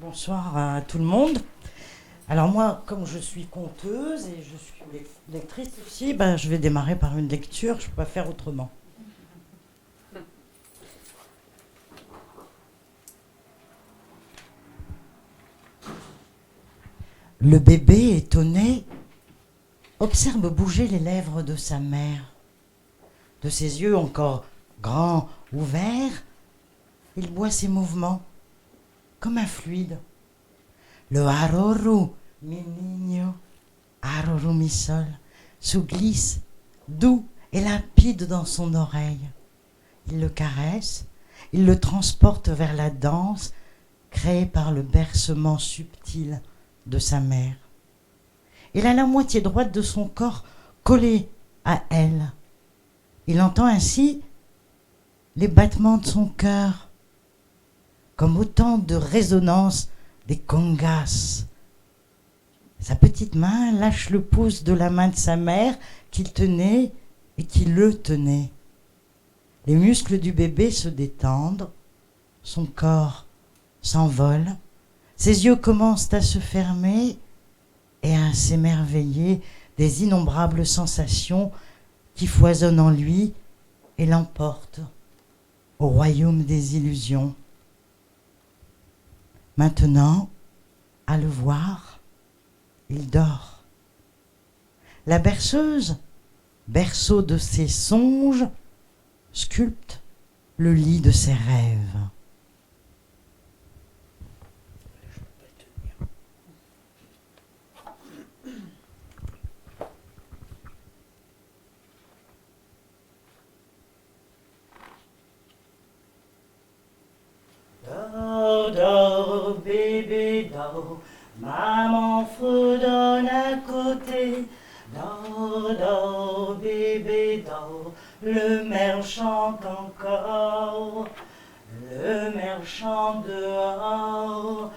Bonsoir à tout le monde. Alors moi, comme je suis conteuse et je suis lectrice aussi, je vais démarrer par une lecture, je ne peux pas faire autrement. Le bébé, étonné, observe bouger les lèvres de sa mère. De ses yeux encore grands, ouverts, il boit ses mouvements comme un fluide. Le haroru, mi niño, haroru mi sol, se glisse doux et limpide dans son oreille. Il le caresse, il le transporte vers la danse créée par le bercement subtil de sa mère. Il a la moitié droite de son corps collée à elle. Il entend ainsi les battements de son cœur, comme autant de résonances des congas. Sa petite main lâche le pouce de la main de sa mère qu'il tenait et qui le tenait. Les muscles du bébé se détendent, son corps s'envole, ses yeux commencent à se fermer et à s'émerveiller des innombrables sensations qui foisonnent en lui et l'emportent au royaume des illusions. Maintenant, à le voir, il dort. La berceuse, berceau de ses songes, sculpte le lit de ses rêves. Dors, dors, bébé, dors, maman fredonne à côté. Dors, dors, bébé, dors, le merle chante encore. Le merle chante dehors,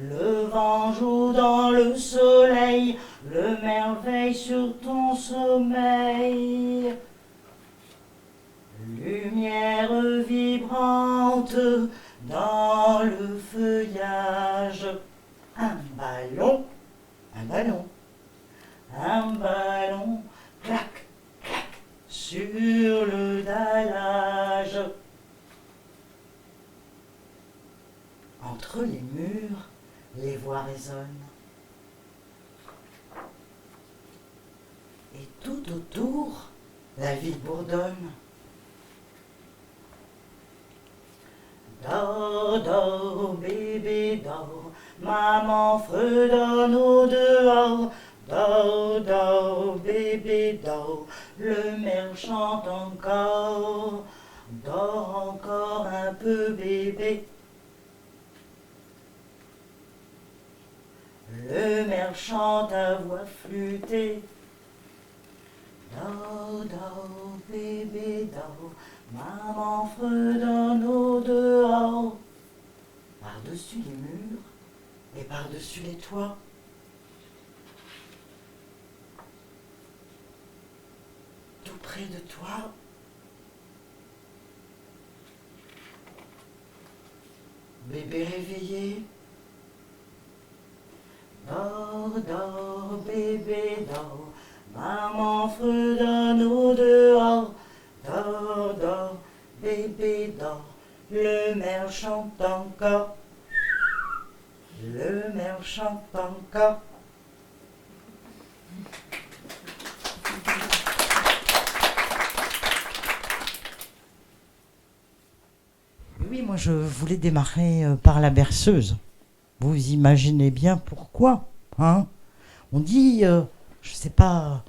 le vent joue dans le soleil, le merle veille sur ton sommeil. Lumière vibrante dans le feuillage, un ballon, un ballon, un ballon, clac, clac, sur le dallage. Entre les murs, les voix résonnent. Et tout autour, la ville bourdonne. Dors, dors, bébé, dors, maman fredonne au dehors. Dors, dors, bébé, dors, le merle chante encore. Dors encore un peu, bébé. Le merle chante à voix flûtée. Dors, dors, bébé, dors, maman fredonne au dehors. Par-dessus les murs et par-dessus les toits. Tout près de toi, bébé réveillé. Dors, dors, bébé, dors, maman fredonne au dehors. Dors, dors, bébé, dors, le merle chante encore. Le merle chante encore. Oui, moi je voulais démarrer par la berceuse. Vous imaginez bien pourquoi, hein? On dit, je sais pas,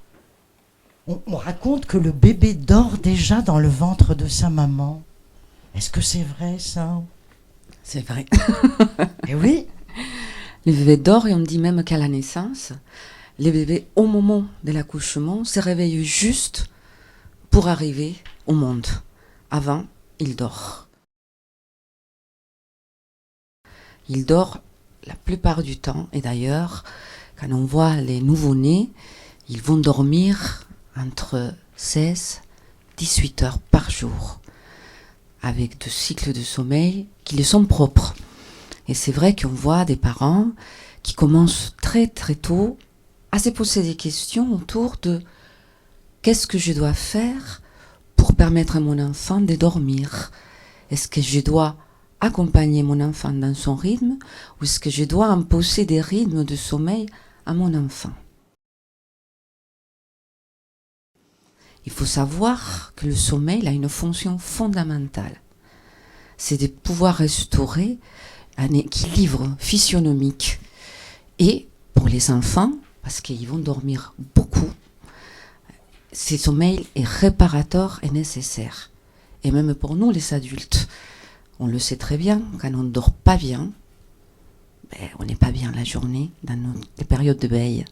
on raconte que le bébé dort déjà dans le ventre de sa maman. Est-ce que c'est vrai ça? C'est vrai. Eh oui. Le bébé dort et on dit même qu'à la naissance, le bébé, au moment de l'accouchement, se réveille juste pour arriver au monde. Avant, il dort. Il dort la plupart du temps. Et d'ailleurs, quand on voit les nouveau-nés, ils vont dormir entre 16 et 18 heures par jour, avec des cycles de sommeil qui les sont propres. Et c'est vrai qu'on voit des parents qui commencent très très tôt à se poser des questions autour de qu'est-ce que je dois faire pour permettre à mon enfant de dormir. Est-ce que je dois accompagner mon enfant dans son rythme ou est-ce que je dois imposer des rythmes de sommeil à mon enfant? Il faut savoir que le sommeil a une fonction fondamentale. C'est de pouvoir restaurer un équilibre physionomique. Et pour les enfants, parce qu'ils vont dormir beaucoup, ce sommeil est réparateur et nécessaire. Et même pour nous, les adultes, on le sait très bien, quand on ne dort pas bien, on n'est pas bien la journée, dans les périodes de veille.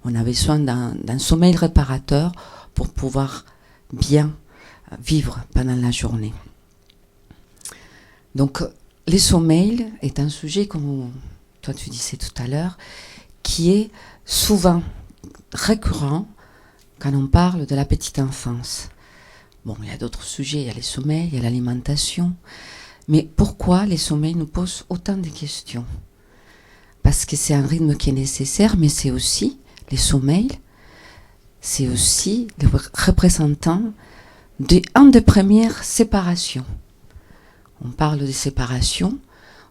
On a besoin d'un sommeil réparateur pour pouvoir bien vivre pendant la journée. Donc, le sommeil est un sujet, comme toi tu disais tout à l'heure, qui est souvent récurrent quand on parle de la petite enfance. Bon, il y a d'autres sujets, il y a le sommeil, il y a l'alimentation. Mais pourquoi les sommeils nous posent autant de questions? Parce que c'est un rythme qui est nécessaire, mais c'est aussi, les sommeils, c'est aussi le représentant d'une des premières séparations. On parle de séparation,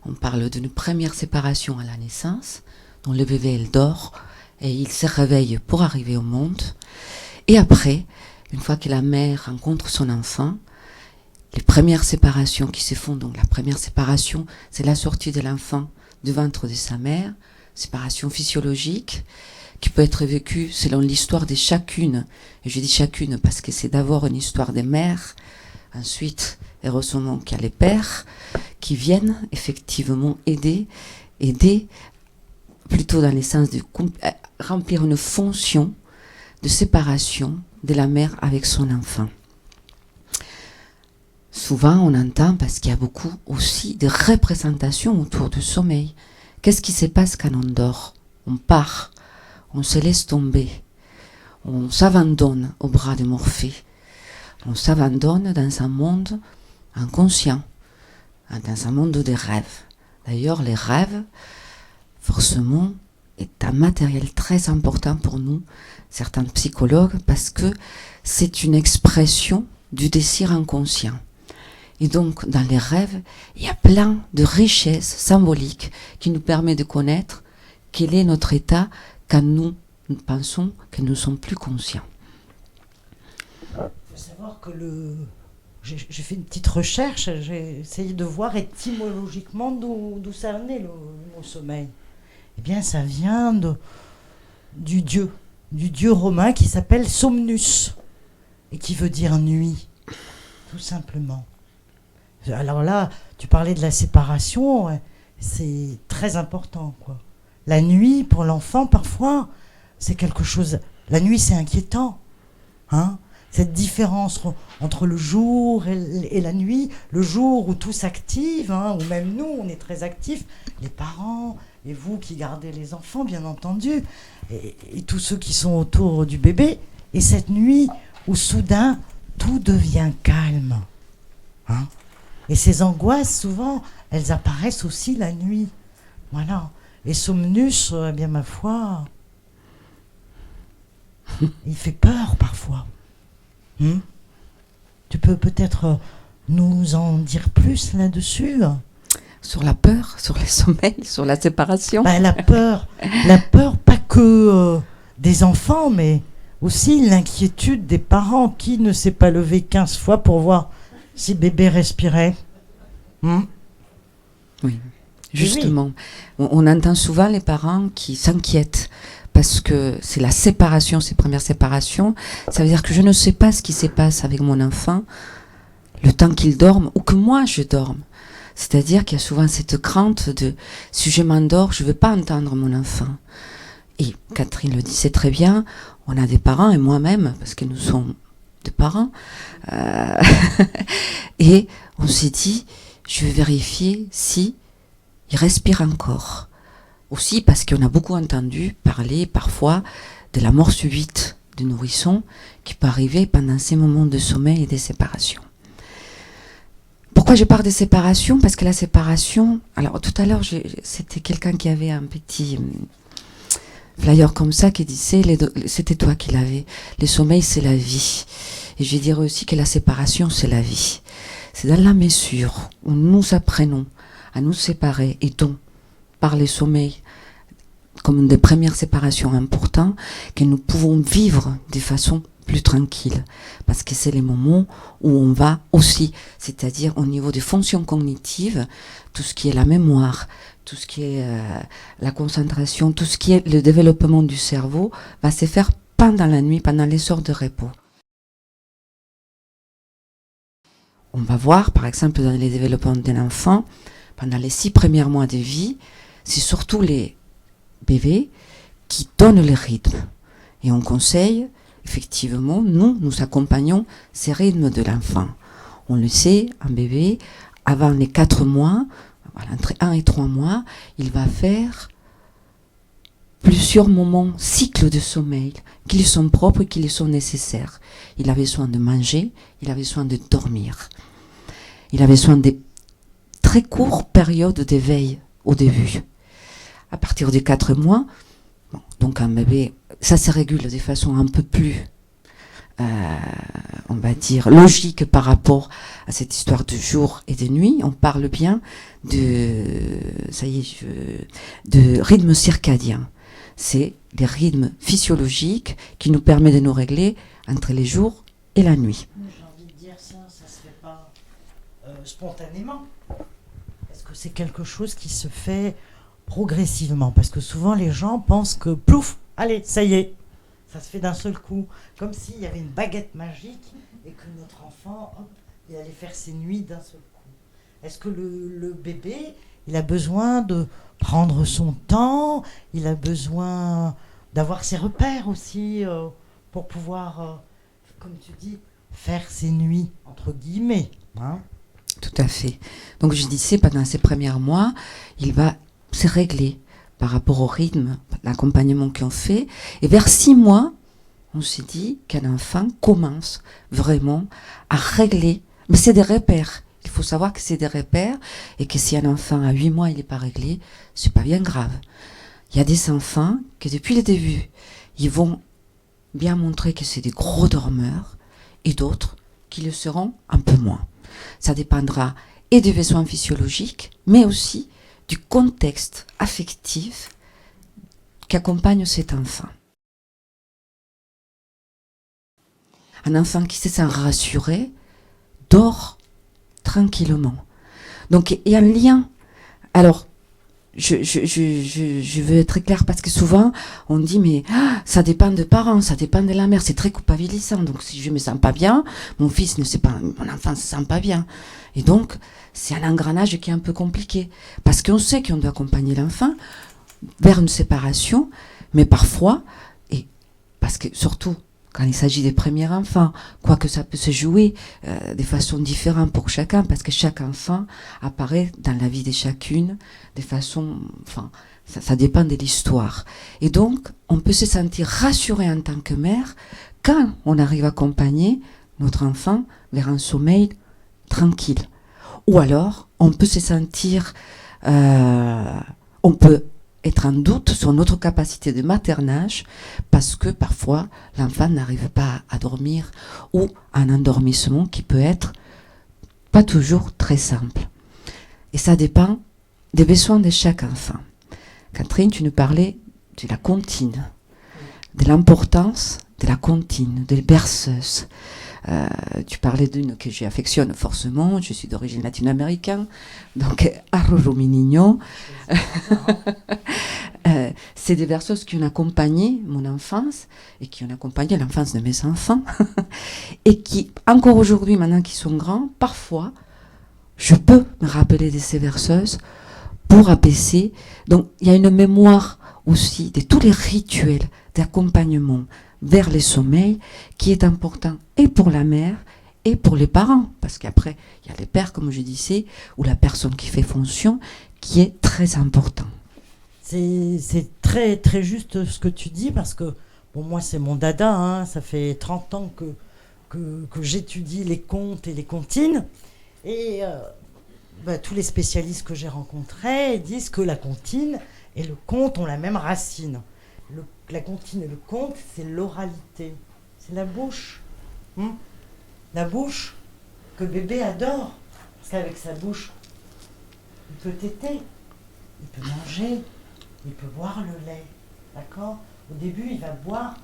on parle d'une première séparation à la naissance, dont le bébé il dort et il se réveille pour arriver au monde. Et après, une fois que la mère rencontre son enfant, les premières séparations qui se font, donc la première séparation, c'est la sortie de l'enfant du ventre de sa mère, séparation physiologique, qui peut être vécue selon l'histoire de chacune. Et je dis chacune parce que c'est d'abord une histoire des mères, ensuite, heureusement qu'il y a les pères qui viennent effectivement aider plutôt dans le sens de remplir une fonction de séparation de la mère avec son enfant. Souvent, on entend, parce qu'il y a beaucoup aussi de représentations autour du sommeil. Qu'est-ce qui se passe quand on dort? On part, on se laisse tomber, on s'abandonne au bras de Morphée, on s'abandonne dans un monde inconscient, dans un monde des rêves. D'ailleurs, les rêves, forcément, est un matériel très important pour nous, certains psychologues, parce que c'est une expression du désir inconscient. Et donc, dans les rêves, il y a plein de richesses symboliques qui nous permettent de connaître quel est notre état quand nous pensons que nous ne sommes plus conscients. Il faut savoir que j'ai fait une petite recherche, j'ai essayé de voir étymologiquement d'où ça venait le mot sommeil. Eh bien, ça vient du dieu romain qui s'appelle Somnus, et qui veut dire nuit, tout simplement. Alors là, tu parlais de la séparation, c'est très important, quoi. La nuit, pour l'enfant, parfois, c'est quelque chose... La nuit, c'est inquiétant, hein. Cette différence entre le jour et la nuit, le jour où tout s'active, hein, où même nous, on est très actifs, les parents, et vous qui gardez les enfants, bien entendu, et tous ceux qui sont autour du bébé, et cette nuit où soudain, tout devient calme, hein. Et ces angoisses, souvent, elles apparaissent aussi la nuit. Voilà. Et Somnus, eh bien, ma foi, il fait peur parfois. Tu peux peut-être nous en dire plus là-dessus? Sur la peur, sur les sommeils, sur la séparation. La peur, pas que des enfants, mais aussi l'inquiétude des parents. Qui ne s'est pas levé 15 fois pour voir si bébé respirait? Oui, justement. Oui. On entend souvent les parents qui s'inquiètent parce que c'est la séparation, ces premières séparations. Ça veut dire que je ne sais pas ce qui se passe avec mon enfant le temps qu'il dorme ou que moi je dorme. C'est-à-dire qu'il y a souvent cette crainte de si je m'endors, je ne veux pas entendre mon enfant. Et Catherine le disait très bien, on a des parents, et moi-même, parce que nous sommes des parents, et on s'est dit, je vais vérifier si il respire encore. Aussi parce qu'on a beaucoup entendu parler parfois de la mort subite du nourrisson qui peut arriver pendant ces moments de sommeil et de séparation. Pourquoi je parle de séparation? Parce que la séparation... Alors, tout à l'heure, c'était quelqu'un qui avait un petit flyer comme ça qui disait, c'était toi qui l'avais, le sommeil, c'est la vie. Et je dirais aussi que la séparation, c'est la vie. C'est dans la mesure où nous apprenons à nous séparer, et donc, par le sommeil, comme une des premières séparations importantes, que nous pouvons vivre de façon plus tranquille, parce que c'est les moments où on va aussi, c'est-à-dire au niveau des fonctions cognitives, tout ce qui est la mémoire, tout ce qui est la concentration, tout ce qui est le développement du cerveau, va se faire pendant la nuit, pendant les heures de repos. On va voir, par exemple, dans les développements d'un enfant, pendant les 6 premiers mois de vie, c'est surtout les bébés qui donnent le rythme. Et on conseille, effectivement, nous accompagnons ces rythmes de l'enfant. On le sait, un bébé, avant les 4 mois, entre 1 et 3 mois, il va faire plusieurs moments, cycles de sommeil, qui lui sont propres et qui lui sont nécessaires. Il a besoin de manger, il a besoin de dormir. Il a besoin de très courtes périodes d'éveil au début. À partir de 4 mois, bon, donc un bébé, ça se régule de façon un peu plus, on va dire, logique par rapport à cette histoire de jour et de nuit. On parle bien de rythme circadien. C'est des rythmes physiologiques qui nous permettent de nous régler entre les jours et la nuit. J'ai envie de dire ça se fait pas spontanément. Est-ce que c'est quelque chose qui se fait progressivement? Parce que souvent les gens pensent que plouf, allez, ça y est, ça se fait d'un seul coup, comme s'il y avait une baguette magique et que notre enfant, hop, il allait faire ses nuits d'un seul coup. Est-ce que le bébé, il a besoin de prendre son temps, il a besoin d'avoir ses repères aussi pour pouvoir, comme tu dis, faire ses nuits, entre guillemets, hein? Tout à fait. Donc je disais, pendant ces premiers mois, il va se régler par rapport au rythme, l'accompagnement qu'on fait. Et vers 6 mois, on s'est dit qu'un enfant commence vraiment à régler. Mais c'est des repères. Il faut savoir que c'est des repères et que si un enfant à 8 mois, il n'est pas réglé, c'est pas bien grave. Il y a des enfants que depuis le début, ils vont bien montrer que c'est des gros dormeurs et d'autres qui le seront un peu moins. Ça dépendra et des besoins physiologiques, mais aussi du contexte affectif qui accompagne cet enfant. Un enfant qui se sent rassuré dort tranquillement. Donc il y a un lien. Alors, je veux être très claire parce que souvent on dit mais ça dépend des parents, ça dépend de la mère, c'est très culpabilisant. Donc si je me sens pas bien, mon enfant ne se sent pas bien. Et donc c'est un engrenage qui est un peu compliqué parce qu'on sait qu'on doit accompagner l'enfant vers une séparation, mais parfois, et parce que surtout quand il s'agit des premiers enfants, quoique ça peut se jouer de façon différente pour chacun, parce que chaque enfant apparaît dans la vie de chacune de façon, enfin, ça dépend de l'histoire. Et donc, on peut se sentir rassuré en tant que mère quand on arrive à accompagner notre enfant vers un sommeil tranquille. Ou alors, on peut se sentir, on peut être en doute sur notre capacité de maternage parce que parfois l'enfant n'arrive pas à dormir ou un endormissement qui peut être pas toujours très simple. Et ça dépend des besoins de chaque enfant. Catherine, tu nous parlais de la comptine, de l'importance de la comptine, de la berceuse. Tu parlais d'une que j'affectionne forcément, je suis d'origine latino-américaine, donc Arroyo mi niño. C'est des berceuses qui ont accompagné mon enfance et qui ont accompagné l'enfance de mes enfants et qui, encore aujourd'hui, maintenant qu'ils sont grands, parfois, je peux me rappeler de ces berceuses pour apaiser. Donc, il y a une mémoire aussi de tous les rituels d'accompagnement vers le sommeil qui est important et pour la mère et pour les parents, parce qu'après, il y a les pères, comme je disais, ou la personne qui fait fonction, qui est très important. C'est très, très juste ce que tu dis, parce que, bon, moi, c'est mon dada, hein, ça fait 30 ans que j'étudie les contes et les comptines, Et tous les spécialistes que j'ai rencontrés disent que la comptine et le conte ont la même racine. La comptine et le conte, c'est l'oralité. C'est la bouche. La bouche que bébé adore. Parce qu'avec sa bouche, il peut téter, il peut manger, il peut boire le lait. D'accord ? Au début, il va boire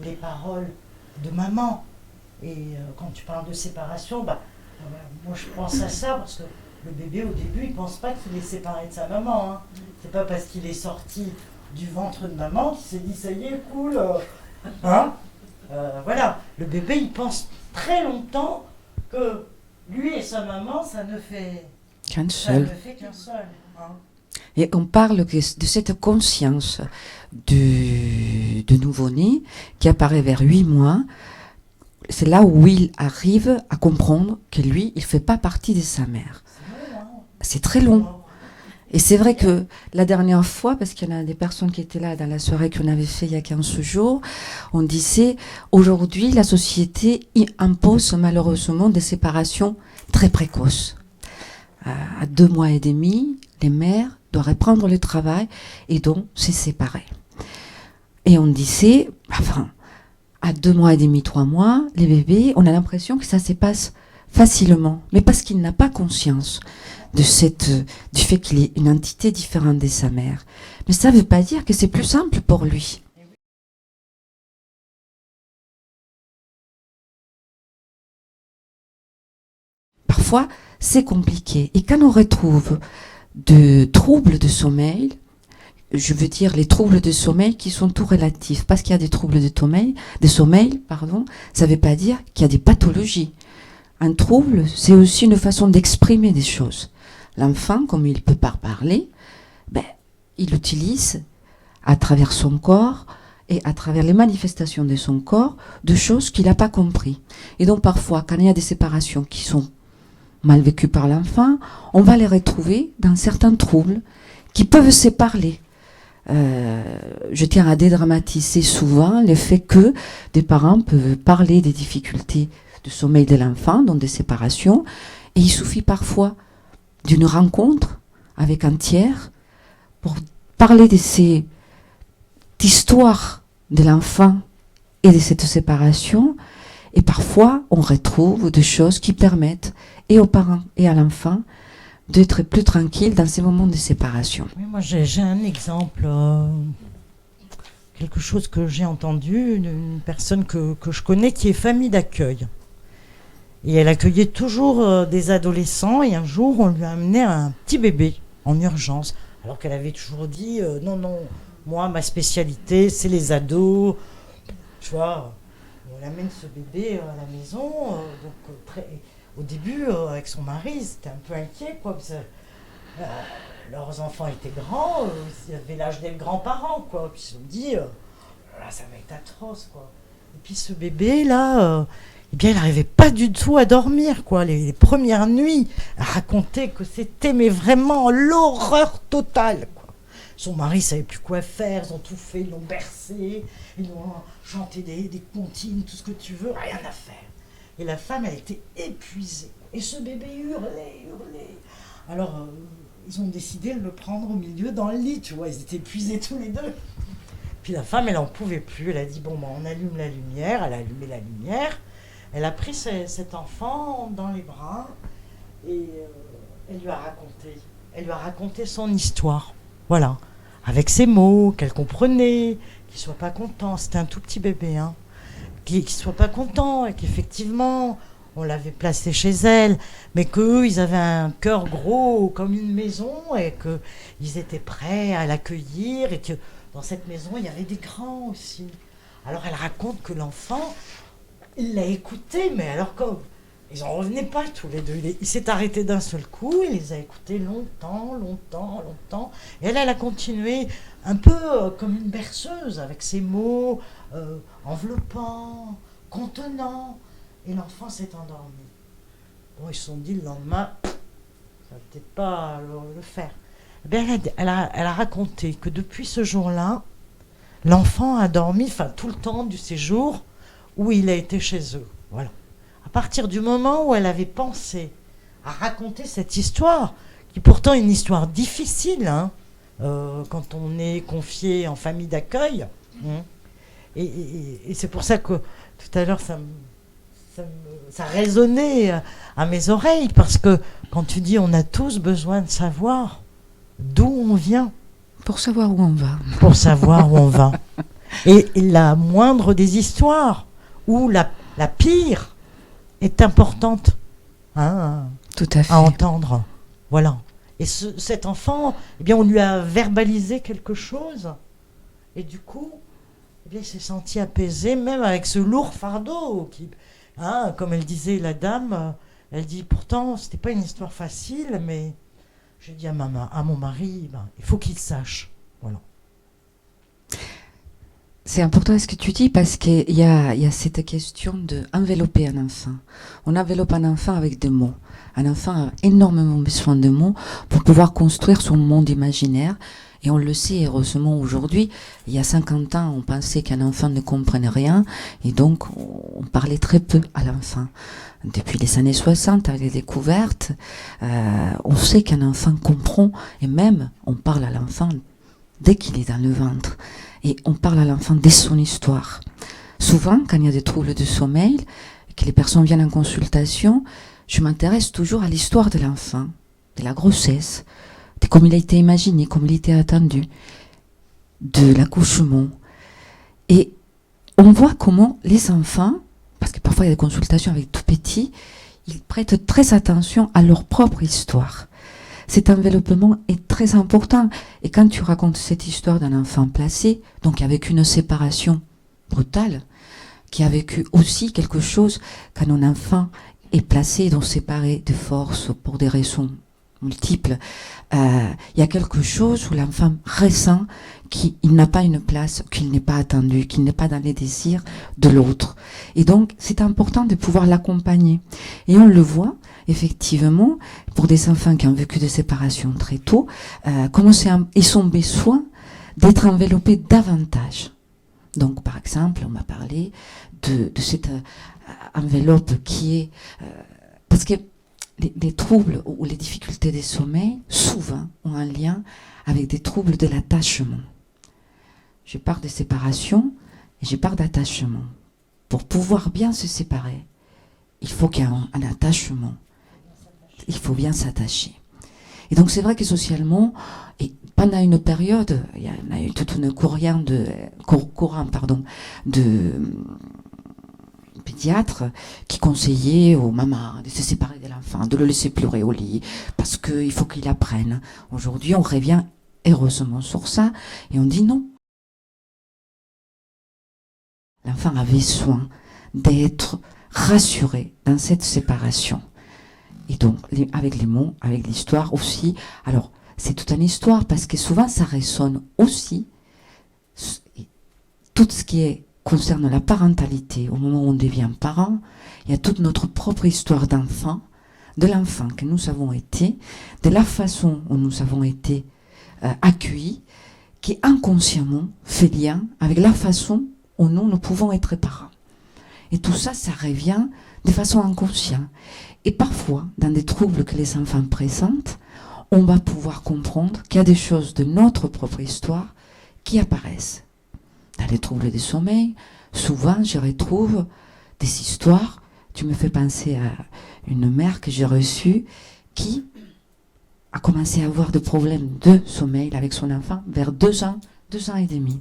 les paroles de maman. Et quand tu parles de séparation, moi je pense à ça parce que le bébé au début il pense pas qu'il est séparé de sa maman. Hein. C'est pas parce qu'il est sorti du ventre de maman qu'il s'est dit ça y est, cool. Voilà, le bébé il pense très longtemps que lui et sa maman ça ne fait qu'un seul. Hein. Et on parle de cette conscience de nouveau-né qui apparaît vers 8 mois. C'est là où il arrive à comprendre que lui, il ne fait pas partie de sa mère. C'est très long. Et c'est vrai que la dernière fois, parce qu'il y en a des personnes qui étaient là dans la soirée qu'on avait fait il y a 15 jours, on disait, aujourd'hui, la société impose malheureusement des séparations très précoces. À 2 mois et demi, les mères doivent reprendre le travail et donc se séparer. Et on disait, à 2 mois et demi, 3 mois, les bébés, on a l'impression que ça se passe facilement, mais parce qu'il n'a pas conscience du fait qu'il est une entité différente de sa mère. Mais ça ne veut pas dire que c'est plus simple pour lui. Parfois, c'est compliqué. Et quand on retrouve de troubles de sommeil, je veux dire les troubles de sommeil qui sont tout relatifs, parce qu'il y a des troubles de sommeil, ça ne veut pas dire qu'il y a des pathologies. Un trouble, c'est aussi une façon d'exprimer des choses. L'enfant, comme il ne peut pas parler, il utilise à travers son corps et à travers les manifestations de son corps de choses qu'il n'a pas compris. Et donc parfois, quand il y a des séparations qui sont mal vécues par l'enfant, on va les retrouver dans certains troubles qui peuvent se parler. Je tiens à dédramatiser souvent le fait que des parents peuvent parler des difficultés de sommeil de l'enfant, donc des séparations, et il suffit parfois d'une rencontre avec un tiers pour parler de cette histoire de l'enfant et de cette séparation, et parfois on retrouve des choses qui permettent et aux parents et à l'enfant d'être plus tranquille dans ces moments de séparation. Oui, moi j'ai un exemple, quelque chose que j'ai entendu, une personne que je connais qui est famille d'accueil. Et elle accueillait toujours des adolescents et un jour on lui a amené un petit bébé en urgence. Alors qu'elle avait toujours dit non, moi ma spécialité c'est les ados. Tu vois, on amène ce bébé à la maison, au début, avec son mari, ils étaient un peu inquiets, quoi. Parce que, leurs enfants étaient grands, ils avaient l'âge des grands-parents, quoi. Puis ils se sont dit, là, ça va être atroce, quoi. Et puis ce bébé-là, il n'arrivait pas du tout à dormir, quoi. Les premières nuits, elle racontait que c'était, mais vraiment, l'horreur totale, quoi. Son mari ne savait plus quoi faire, ils ont tout fait, ils l'ont bercé, ils l'ont chanté des comptines, tout ce que tu veux, rien à faire. Et la femme, elle était épuisée. Et ce bébé hurlait. Alors, ils ont décidé de le prendre au milieu dans le lit, tu vois. Ils étaient épuisés tous les deux. Puis la femme, elle n'en pouvait plus. Elle a dit, on allume la lumière. Elle a allumé la lumière. Elle a pris cet enfant dans les bras et elle lui a raconté. Elle lui a raconté son histoire. Voilà. Avec ses mots, qu'elle comprenait, qu'il ne soit pas content. C'était un tout petit bébé, hein. Qu'il ne soit pas content et qu'effectivement, on l'avait placé chez elle, mais qu'eux, ils avaient un cœur gros comme une maison et qu'ils étaient prêts à l'accueillir et que dans cette maison, il y avait des grands aussi. Alors elle raconte que l'enfant, il l'a écouté, mais alors comme ils n'en revenaient pas tous les deux. Il s'est arrêté d'un seul coup, il les a écoutés longtemps. Et elle a continué un peu comme une berceuse, avec ses mots enveloppants, contenants. Et l'enfant s'est endormi. Bon, ils se sont dit le lendemain, ça va peut-être pas le faire. Eh bien, elle a raconté que depuis ce jour-là, l'enfant a dormi tout le temps du séjour où il a été chez eux. Voilà. À partir du moment où elle avait pensé à raconter cette histoire, qui pourtant est une histoire difficile, hein, quand on est confié en famille d'accueil. Hein. Et c'est pour ça que tout à l'heure, ça résonnait à mes oreilles, parce que quand tu dis on a tous besoin de savoir d'où on vient. Pour savoir où on va. Pour savoir où on va. Et la moindre des histoires, ou la pire, est importante, hein, tout à fait, à entendre. Voilà. Et cet enfant, eh bien, on lui a verbalisé quelque chose, et du coup, eh bien, il s'est senti apaisé, même avec ce lourd fardeau. Hein, comme elle disait, la dame, elle dit, pourtant, c'était pas une histoire facile, mais j'ai dit à mon mari, il faut qu'il sache. Voilà. C'est important ce que tu dis, parce qu'il y a cette question d'envelopper un enfant. On enveloppe un enfant avec des mots. Un enfant a énormément besoin de mots pour pouvoir construire son monde imaginaire. Et on le sait, heureusement, aujourd'hui. Il y a 50 ans, on pensait qu'un enfant ne comprenait rien. Et donc, on parlait très peu à l'enfant. Depuis les années 60, avec les découvertes, on sait qu'un enfant comprend. Et même, on parle à l'enfant dès qu'il est dans le ventre. Et on parle à l'enfant dès son histoire. Souvent, quand il y a des troubles de sommeil, que les personnes viennent en consultation, je m'intéresse toujours à l'histoire de l'enfant, de la grossesse, de comment il a été imaginé, comment il a été attendu, de l'accouchement. Et on voit comment les enfants, parce que parfois il y a des consultations avec tout petits, ils prêtent très attention à leur propre histoire. Cet enveloppement est très important. Et quand tu racontes cette histoire d'un enfant placé, donc avec une séparation brutale, qui a vécu aussi quelque chose quand un enfant est placé, donc séparé de force pour des raisons multiples, il y a quelque chose où l'enfant ressent qu'il n'a pas une place, qu'il n'est pas attendu, qu'il n'est pas dans les désirs de l'autre. Et donc, c'est important de pouvoir l'accompagner. Et on le voit, effectivement, pour des enfants qui ont vécu des séparations très tôt, comment ils ont besoin d'être enveloppés davantage. Donc, par exemple, on m'a parlé de cette enveloppe qui est... parce que les troubles ou les difficultés des sommeils, souvent, ont un lien avec des troubles de l'attachement. Je parle de séparation et je parle d'attachement. Pour pouvoir bien se séparer, il faut qu'il y ait un attachement. Il faut bien s'attacher. Et donc c'est vrai que socialement, et pendant une période, il y a eu toute une courant de pédiatres qui conseillaient aux mamans de se séparer de l'enfant, de le laisser pleurer au lit, parce qu'il faut qu'il apprenne. Aujourd'hui, on revient heureusement sur ça, et on dit non. L'enfant avait besoin d'être rassuré dans cette séparation. Et donc, avec les mots, avec l'histoire aussi. Alors, c'est toute une histoire, parce que souvent, ça résonne aussi. Tout ce qui concerne la parentalité, au moment où on devient parent, il y a toute notre propre histoire d'enfant, de l'enfant que nous avons été, de la façon où nous avons été accueillis, qui inconsciemment fait lien avec la façon où nous pouvons être parents. Et tout ça, ça revient de façon inconsciente. Et parfois, dans des troubles que les enfants présentent, on va pouvoir comprendre qu'il y a des choses de notre propre histoire qui apparaissent. Dans les troubles du sommeil, souvent, je retrouve des histoires. Tu me fais penser à une mère que j'ai reçue qui a commencé à avoir des problèmes de sommeil avec son enfant vers 2 ans et demi.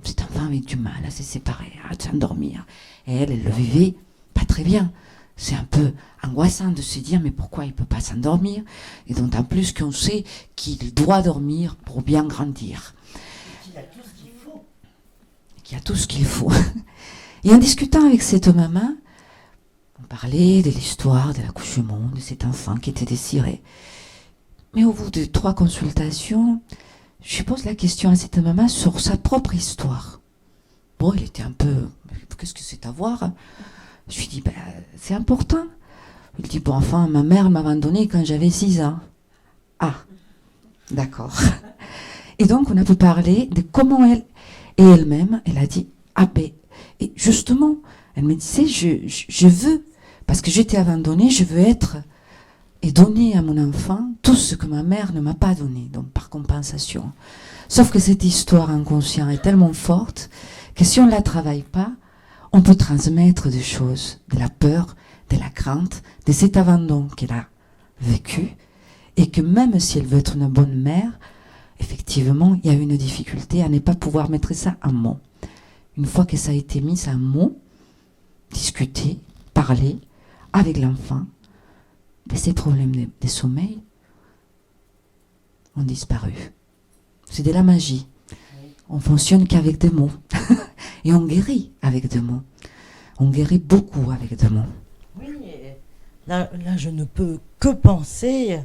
Cet enfant avait du mal à se séparer, à s'endormir. Et elle le vivait pas très bien. C'est un peu angoissant de se dire, mais pourquoi il ne peut pas s'endormir? Et d'autant plus qu'on sait qu'il doit dormir pour bien grandir. Qu'il a tout ce qu'il faut. Qu'il a tout ce qu'il faut. Et en discutant avec cette maman, on parlait de l'histoire de l'accouchement de cet enfant qui était désiré. Mais au bout de 3 consultations, je pose la question à cette maman sur sa propre histoire. Bon, il était un peu... Qu'est-ce que c'est à voir? Je lui dis, c'est important. Il dit, bon, enfin, ma mère m'a abandonné quand j'avais 6 ans. Ah, d'accord. Et donc, on a pu parler de comment elle-même, elle a dit, ah ben, et justement, elle me disait, je veux, parce que j'étais abandonnée, je veux être et donner à mon enfant tout ce que ma mère ne m'a pas donné, donc par compensation. Sauf que cette histoire inconsciente est tellement forte que si on ne la travaille pas, on peut transmettre des choses, de la peur, de la crainte, de cet abandon qu'elle a vécu, et que même si elle veut être une bonne mère, effectivement, il y a une difficulté à ne pas pouvoir mettre ça en mots. Une fois que ça a été mis en mots, discuter, parler avec l'enfant, ces problèmes de sommeil ont disparu. C'est de la magie. On fonctionne qu'avec des mots. Et on guérit avec des mots. On guérit beaucoup avec des mots. Oui, là, je ne peux que penser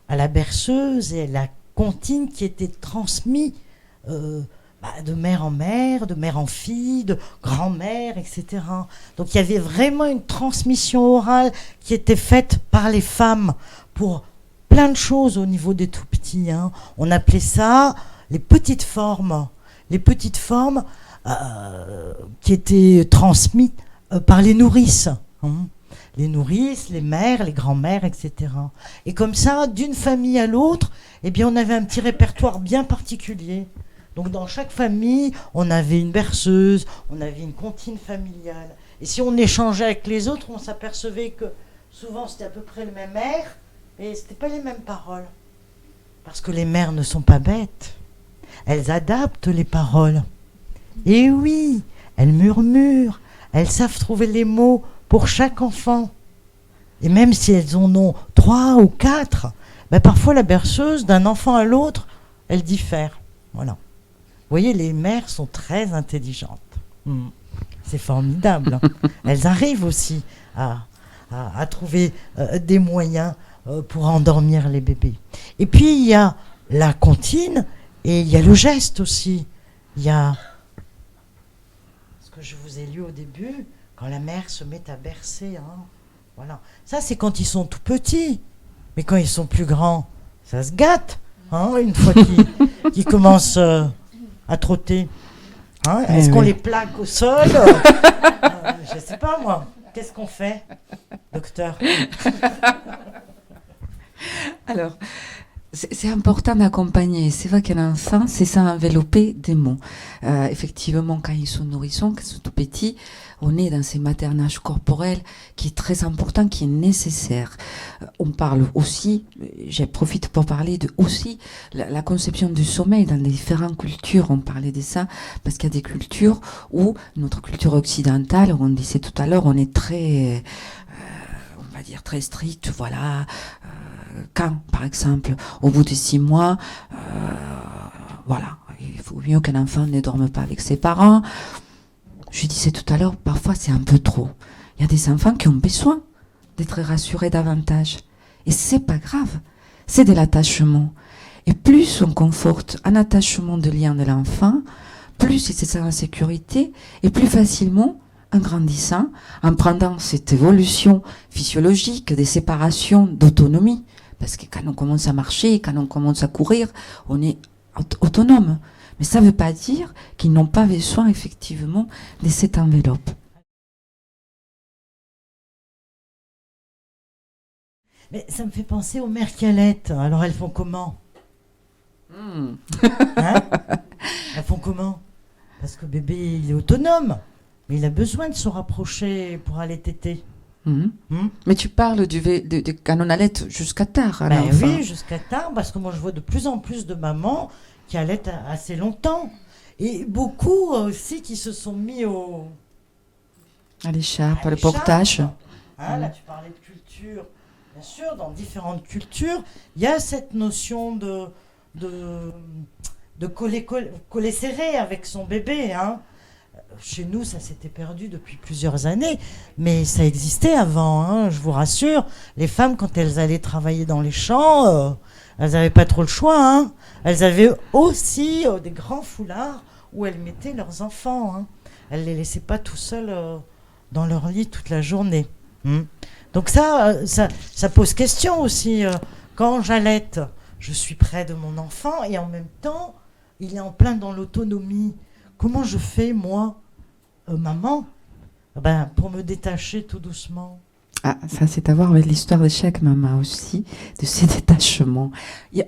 à la berceuse et à la comptine qui était transmise de mère en mère, de mère en fille, de grand-mère, etc. Donc il y avait vraiment une transmission orale qui était faite par les femmes pour plein de choses au niveau des tout petits. Hein. On appelait ça les petites formes. Les petites formes qui étaient transmises par les nourrices. Hein. Les nourrices, les mères, les grands-mères, etc. Et comme ça, d'une famille à l'autre, eh bien, on avait un petit répertoire bien particulier. Donc dans chaque famille, on avait une berceuse, on avait une comptine familiale. Et si on échangeait avec les autres, on s'apercevait que souvent c'était à peu près le même air, mais c'était pas les mêmes paroles. Parce que les mères ne sont pas bêtes. Elles adaptent les paroles. Et oui, elles murmurent, elles savent trouver les mots pour chaque enfant. Et même si elles en ont 3 ou 4, parfois la berceuse d'un enfant à l'autre, elle diffère. Voilà. Vous voyez, les mères sont très intelligentes. C'est formidable. Elles arrivent aussi à trouver des moyens pour endormir les bébés. Et puis, il y a la comptine et il y a le geste aussi. Il y a ce que je vous ai lu au début, quand la mère se met à bercer. Hein. Voilà. Ça, c'est quand ils sont tout petits. Mais quand ils sont plus grands, ça se gâte. Hein, une fois qu'ils commencent à trotter. Hein, est-ce qu'on les plaque au sol je ne sais pas, moi. Qu'est-ce qu'on fait, docteur? Alors, c'est important d'accompagner. C'est vrai qu'un enfant, c'est ça, envelopper des mots. Effectivement, quand ils sont nourrissons, quand ils sont tout petits, on est dans ces maternages corporels qui est très important, qui est nécessaire. On parle aussi, j'en profite pour parler de aussi la conception du sommeil dans les différentes cultures. On parlait de ça parce qu'il y a des cultures où notre culture occidentale, on disait tout à l'heure, on est très, on va dire très strict, voilà. Quand, par exemple, au bout de 6 mois, voilà, il faut mieux qu'un enfant ne dorme pas avec ses parents. Je disais tout à l'heure, parfois c'est un peu trop. Il y a des enfants qui ont besoin d'être rassurés davantage. Et c'est pas grave, c'est de l'attachement. Et plus on conforte un attachement de lien de l'enfant, plus il se sent en sécurité et plus facilement, en grandissant, en prenant cette évolution physiologique des séparations d'autonomie. Parce que quand on commence à marcher, quand on commence à courir, on est autonome. Mais ça ne veut pas dire qu'ils n'ont pas besoin, effectivement, de cette enveloppe. Mais ça me fait penser aux mères qui allaitent. Alors elles font comment? Hein? Elles font comment? Parce que bébé, il est autonome. Mais il a besoin de se rapprocher pour aller téter. Mais tu parles de quand on allait jusqu'à tard. Oui, jusqu'à tard, parce que moi je vois de plus en plus de mamans qui allaitent assez longtemps. Et beaucoup aussi qui se sont mis à l'écharpe, le portage. Là, tu parlais de culture. Bien sûr, dans différentes cultures, il y a cette notion de coller serré avec son bébé. Hein. Chez nous, ça s'était perdu depuis plusieurs années, mais ça existait avant, hein, je vous rassure. Les femmes, quand elles allaient travailler dans les champs, elles n'avaient pas trop le choix. Hein. Elles avaient aussi des grands foulards où elles mettaient leurs enfants. Hein. Elles ne les laissaient pas tout seuls dans leur lit toute la journée. Donc ça pose question aussi. Quand j'allaite, je suis près de mon enfant et en même temps, il est en plein dans l'autonomie. Comment je fais, moi, maman, pour me détacher tout doucement? Ah, ça, c'est à voir avec l'histoire de chaque maman aussi, de ses détachements.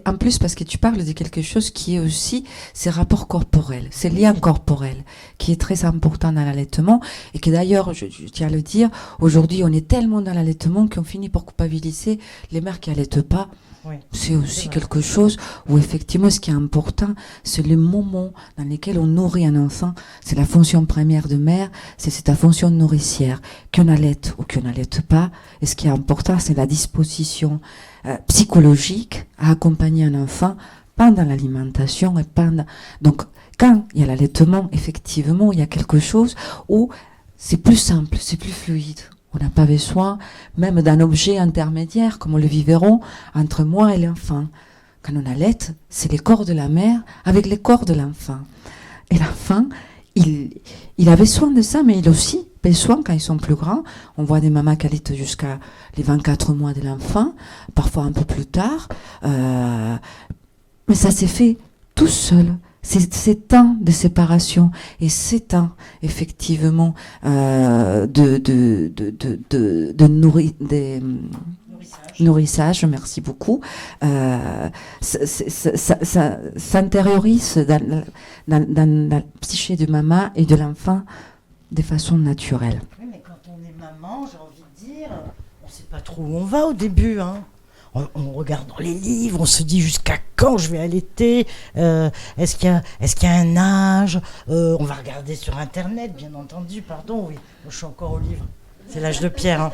En plus, parce que tu parles de quelque chose qui est aussi ces rapports corporels, ces liens corporels, qui est très important dans l'allaitement, et que d'ailleurs, je tiens à le dire, aujourd'hui, on est tellement dans l'allaitement qu'on finit par culpabiliser les mères qui allaitent pas. Oui. C'est aussi quelque chose où effectivement ce qui est important, c'est le moment dans lequel on nourrit un enfant. C'est la fonction première de mère, c'est cette fonction nourricière. Qu'on allaite ou qu'on n'allaite pas. Et ce qui est important, c'est la disposition psychologique à accompagner un enfant pendant l'alimentation et pendant... Donc, quand il y a l'allaitement, effectivement, il y a quelque chose où c'est plus simple, c'est plus fluide. On n'a pas besoin même d'un objet intermédiaire, comme le biberon, entre moi et l'enfant. Quand on allaite, c'est les corps de la mère avec les corps de l'enfant. Et l'enfant, il a besoin de ça, mais il aussi besoin, quand ils sont plus grands, on voit des mamans qui allaitent jusqu'à les 24 mois de l'enfant, parfois un peu plus tard, mais ça s'est fait tout seul. Ces temps de séparation et ces temps effectivement nourrissage, merci beaucoup, ça s'intériorise dans la psyché de maman et de l'enfant de façon naturelle. Oui, mais quand on est maman, j'ai envie de dire, on ne sait pas trop où on va au début, hein. On regarde dans les livres, on se dit jusqu'à quand je vais allaiter, est-ce qu'il y a un âge, on va regarder sur Internet, bien entendu, pardon, oui, moi, je suis encore au livre, c'est l'âge de pierre. Hein.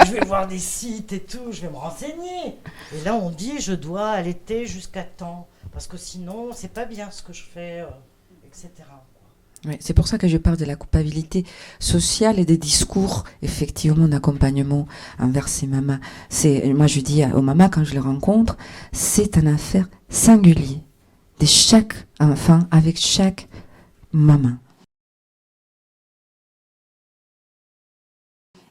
Je vais voir des sites et tout, je vais me renseigner. Et là, on dit, je dois allaiter jusqu'à temps, parce que sinon, c'est pas bien ce que je fais, etc. Oui, c'est pour ça que je parle de la culpabilité sociale et des discours, effectivement, d'accompagnement envers ces mamans. Moi, je dis aux mamans, quand je les rencontre, c'est une affaire singulière de chaque enfant avec chaque maman.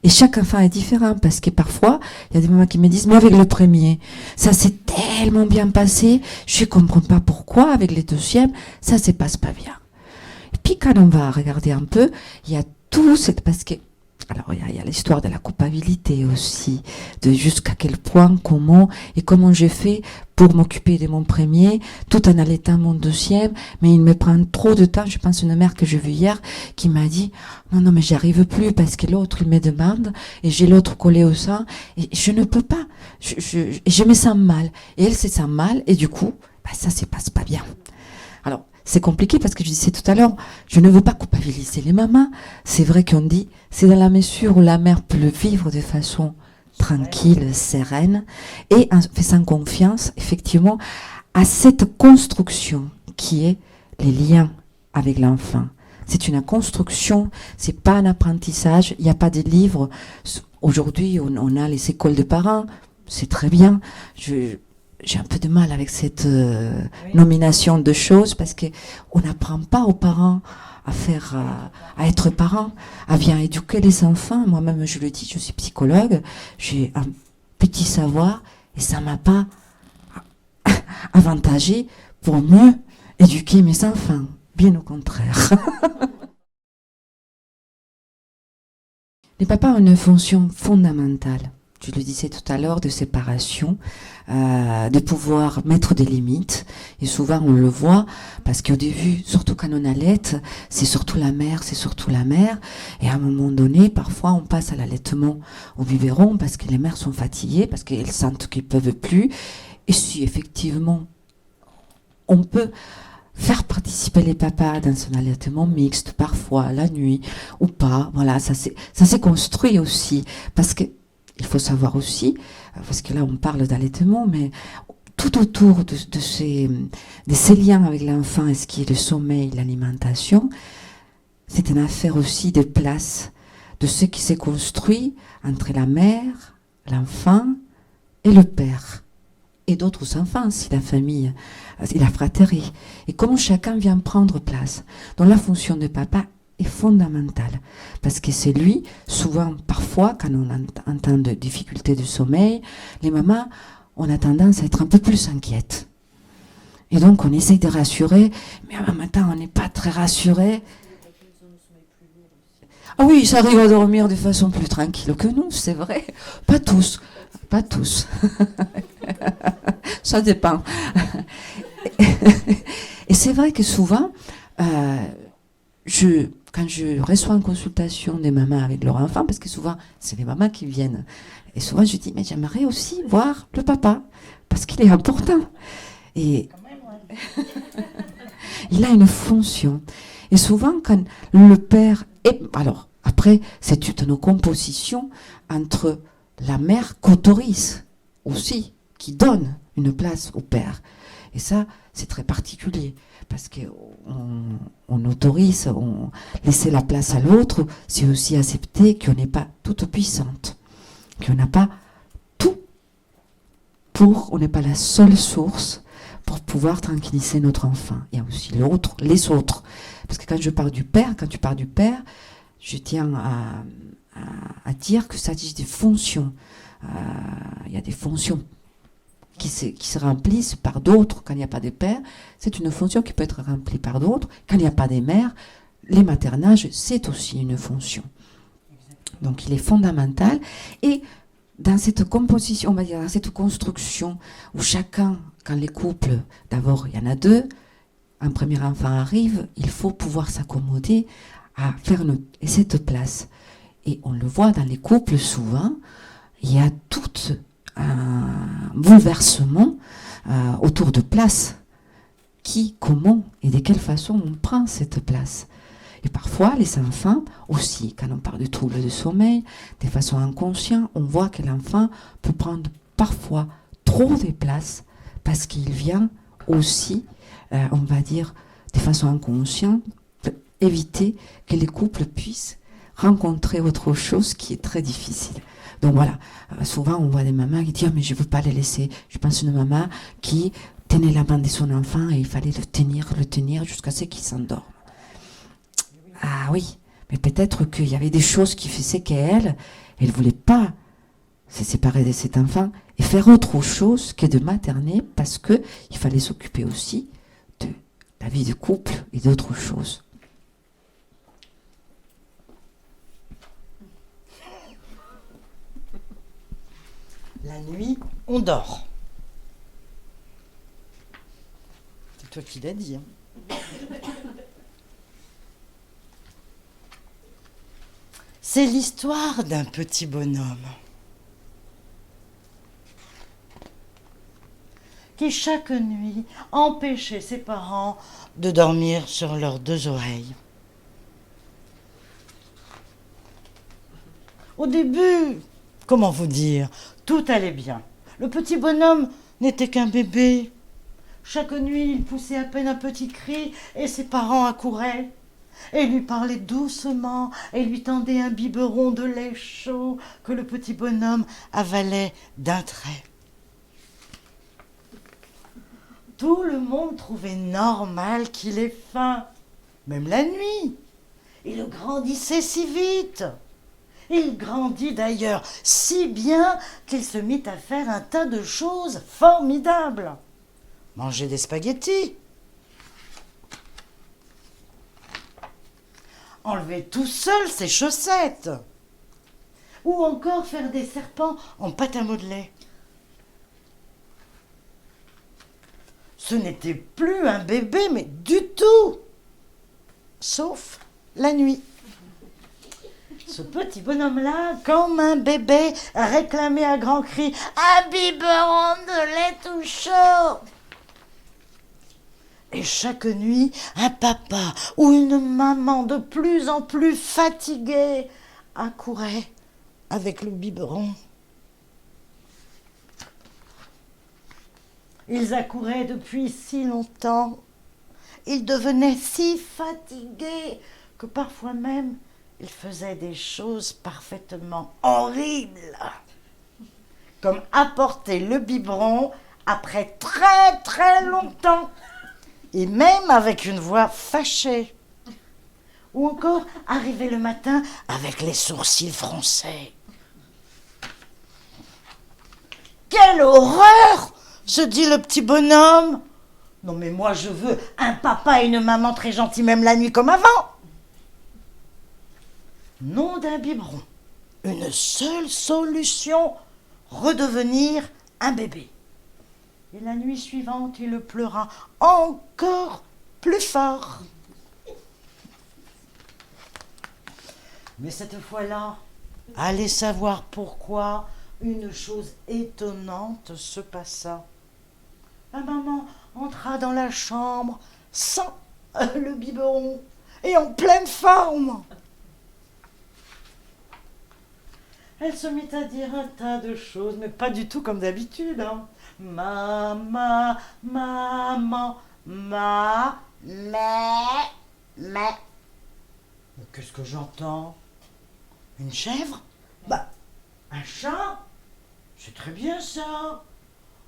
Et chaque enfant est différent, parce que parfois, il y a des mamans qui me disent, moi, avec le premier, ça s'est tellement bien passé, je ne comprends pas pourquoi, avec les deuxièmes, ça ne se passe pas bien. Et puis quand on va regarder un peu, il y a tout cette... Parce que, alors il y a l'histoire de la culpabilité aussi, de jusqu'à quel point, comment, et comment j'ai fait pour m'occuper de mon premier, tout en allaitant mon deuxième, mais il me prend trop de temps. Je pense à une mère que j'ai vue hier qui m'a dit « Non, mais j'y arrive plus parce que l'autre, il me demande, et j'ai l'autre collé au sein, et je ne peux pas, je me sens mal. » Et elle se sent mal, et du coup, ça se passe pas bien. Alors, c'est compliqué parce que je disais tout à l'heure, je ne veux pas culpabiliser les mamans. C'est vrai qu'on dit, c'est dans la mesure où la mère peut le vivre de façon tranquille, sereine, et en faisant confiance, effectivement, à cette construction qui est les liens avec l'enfant. C'est une construction, c'est pas un apprentissage, il n'y a pas de livres. Aujourd'hui, on a les écoles de parents, c'est très bien. J'ai un peu de mal avec cette nomination de choses parce que on n'apprend pas aux parents à être parents, à bien éduquer les enfants. Moi-même, je le dis, je suis psychologue, j'ai un petit savoir et ça m'a pas avantagé pour mieux éduquer mes enfants. Bien au contraire. Les papas ont une fonction fondamentale. Je le disais tout à l'heure, de séparation, de pouvoir mettre des limites. Et souvent, on le voit, parce qu'au début, surtout quand on allaite, c'est surtout la mère. Et à un moment donné, parfois, on passe à l'allaitement au biberon, parce que les mères sont fatiguées, parce qu'elles sentent qu'elles ne peuvent plus. Et si, effectivement, on peut faire participer les papas dans un allaitement mixte, parfois, la nuit, ou pas, voilà, ça s'est construit aussi, parce que il faut savoir aussi, parce que là on parle d'allaitement, mais tout autour de ces liens avec l'enfant et ce qui est le sommeil, l'alimentation, c'est une affaire aussi de place, de ce qui s'est construit entre la mère, l'enfant et le père. Et d'autres enfants, si la famille, si la fratrie. Et comment chacun vient prendre place. Donc la fonction de papa est fondamentale, parce que c'est lui, souvent, parfois, quand on entend de difficultés de sommeil, les mamans, on a tendance à être un peu plus inquiètes. Et donc, on essaye de rassurer, mais en même temps, on n'est pas très rassuré. Ah oui, ils arrivent à dormir de façon plus tranquille que nous, c'est vrai. Pas tous, pas tous. Ça dépend. Et c'est vrai que souvent, quand je reçois en consultation des mamans avec leur enfant, parce que souvent, c'est les mamans qui viennent, et souvent je dis, mais j'aimerais aussi voir le papa, parce qu'il est important. Et il a une fonction. Et souvent, quand le père est... Alors, après, c'est une composition entre la mère qu'autorise aussi, qui donne une place au père. Et ça, c'est très particulier, parce qu'on autorise, on laisser la place à l'autre, c'est aussi accepter qu'on n'est pas toute puissante, qu'on n'a pas tout on n'est pas la seule source pour pouvoir tranquilliser notre enfant. Il y a aussi l'autre, les autres. Parce que quand tu parles du père, je tiens à dire que ça dit des fonctions. Il y a des fonctions qui se remplissent par d'autres quand il n'y a pas de père. C'est une fonction qui peut être remplie par d'autres. Quand il n'y a pas des mères, les maternages, c'est aussi une fonction. Donc il est fondamental. Et dans cette composition, on va dire, dans cette construction où chacun, quand les couples, d'abord il y en a deux, un premier enfant arrive, il faut pouvoir s'accommoder à faire cette place. Et on le voit dans les couples souvent, il y a tout un bouleversement autour de place. Qui, comment et de quelle façon on prend cette place. Et parfois, les enfants aussi, quand on parle de troubles de sommeil, de façon inconsciente, on voit que l'enfant peut prendre parfois trop de place parce qu'il vient aussi, on va dire, de façon inconsciente, éviter que les couples puissent rencontrer autre chose qui est très difficile. Donc voilà, souvent on voit des mamans qui disent « mais je ne veux pas les laisser ». Je pense à une maman qui tenait la main de son enfant et il fallait le tenir jusqu'à ce qu'il s'endorme. Ah oui, mais peut-être qu'il y avait des choses qui faisaient qu'elle ne voulait pas se séparer de cet enfant et faire autre chose que de materner parce qu'il fallait s'occuper aussi de la vie de couple et d'autres choses. La nuit, on dort. C'est toi qui l'as dit. Hein. C'est l'histoire d'un petit bonhomme qui chaque nuit empêchait ses parents de dormir sur leurs deux oreilles. Au début, comment vous dire, tout allait bien. Le petit bonhomme n'était qu'un bébé. Chaque nuit, il poussait à peine un petit cri et ses parents accouraient. Et lui parlait doucement et lui tendait un biberon de lait chaud que le petit bonhomme avalait d'un trait. Tout le monde trouvait normal qu'il ait faim, même la nuit. Il grandissait si vite. Il grandit d'ailleurs si bien qu'il se mit à faire un tas de choses formidables. Manger des spaghettis, enlever tout seul ses chaussettes, ou encore faire des serpents en pâte à modeler. Ce n'était plus un bébé, mais du tout, sauf la nuit. Ce petit bonhomme-là, comme un bébé, réclamait à grands cris « Un biberon de lait tout chaud !» Et chaque nuit, un papa ou une maman de plus en plus fatiguée accourait avec le biberon. Ils accouraient depuis si longtemps. Ils devenaient si fatigués que parfois même, ils faisaient des choses parfaitement horribles, comme apporter le biberon après très très longtemps. Et même avec une voix fâchée. Ou encore arriver le matin avec les sourcils froncés. Quelle horreur, se dit le petit bonhomme. Non mais moi je veux un papa et une maman très gentils même la nuit comme avant. nom d'un biberon. Une seule solution, redevenir un bébé. Et la nuit suivante, il pleura encore plus fort. Mais cette fois-là, allez savoir pourquoi, une chose étonnante se passa. La maman entra dans la chambre sans le biberon et en pleine forme. Elle se mit à dire un tas de choses, mais pas du tout comme d'habitude. Hein. Maman, maman, mais. Qu'est-ce que j'entends? Une chèvre? Bah, un chat? C'est très bien ça.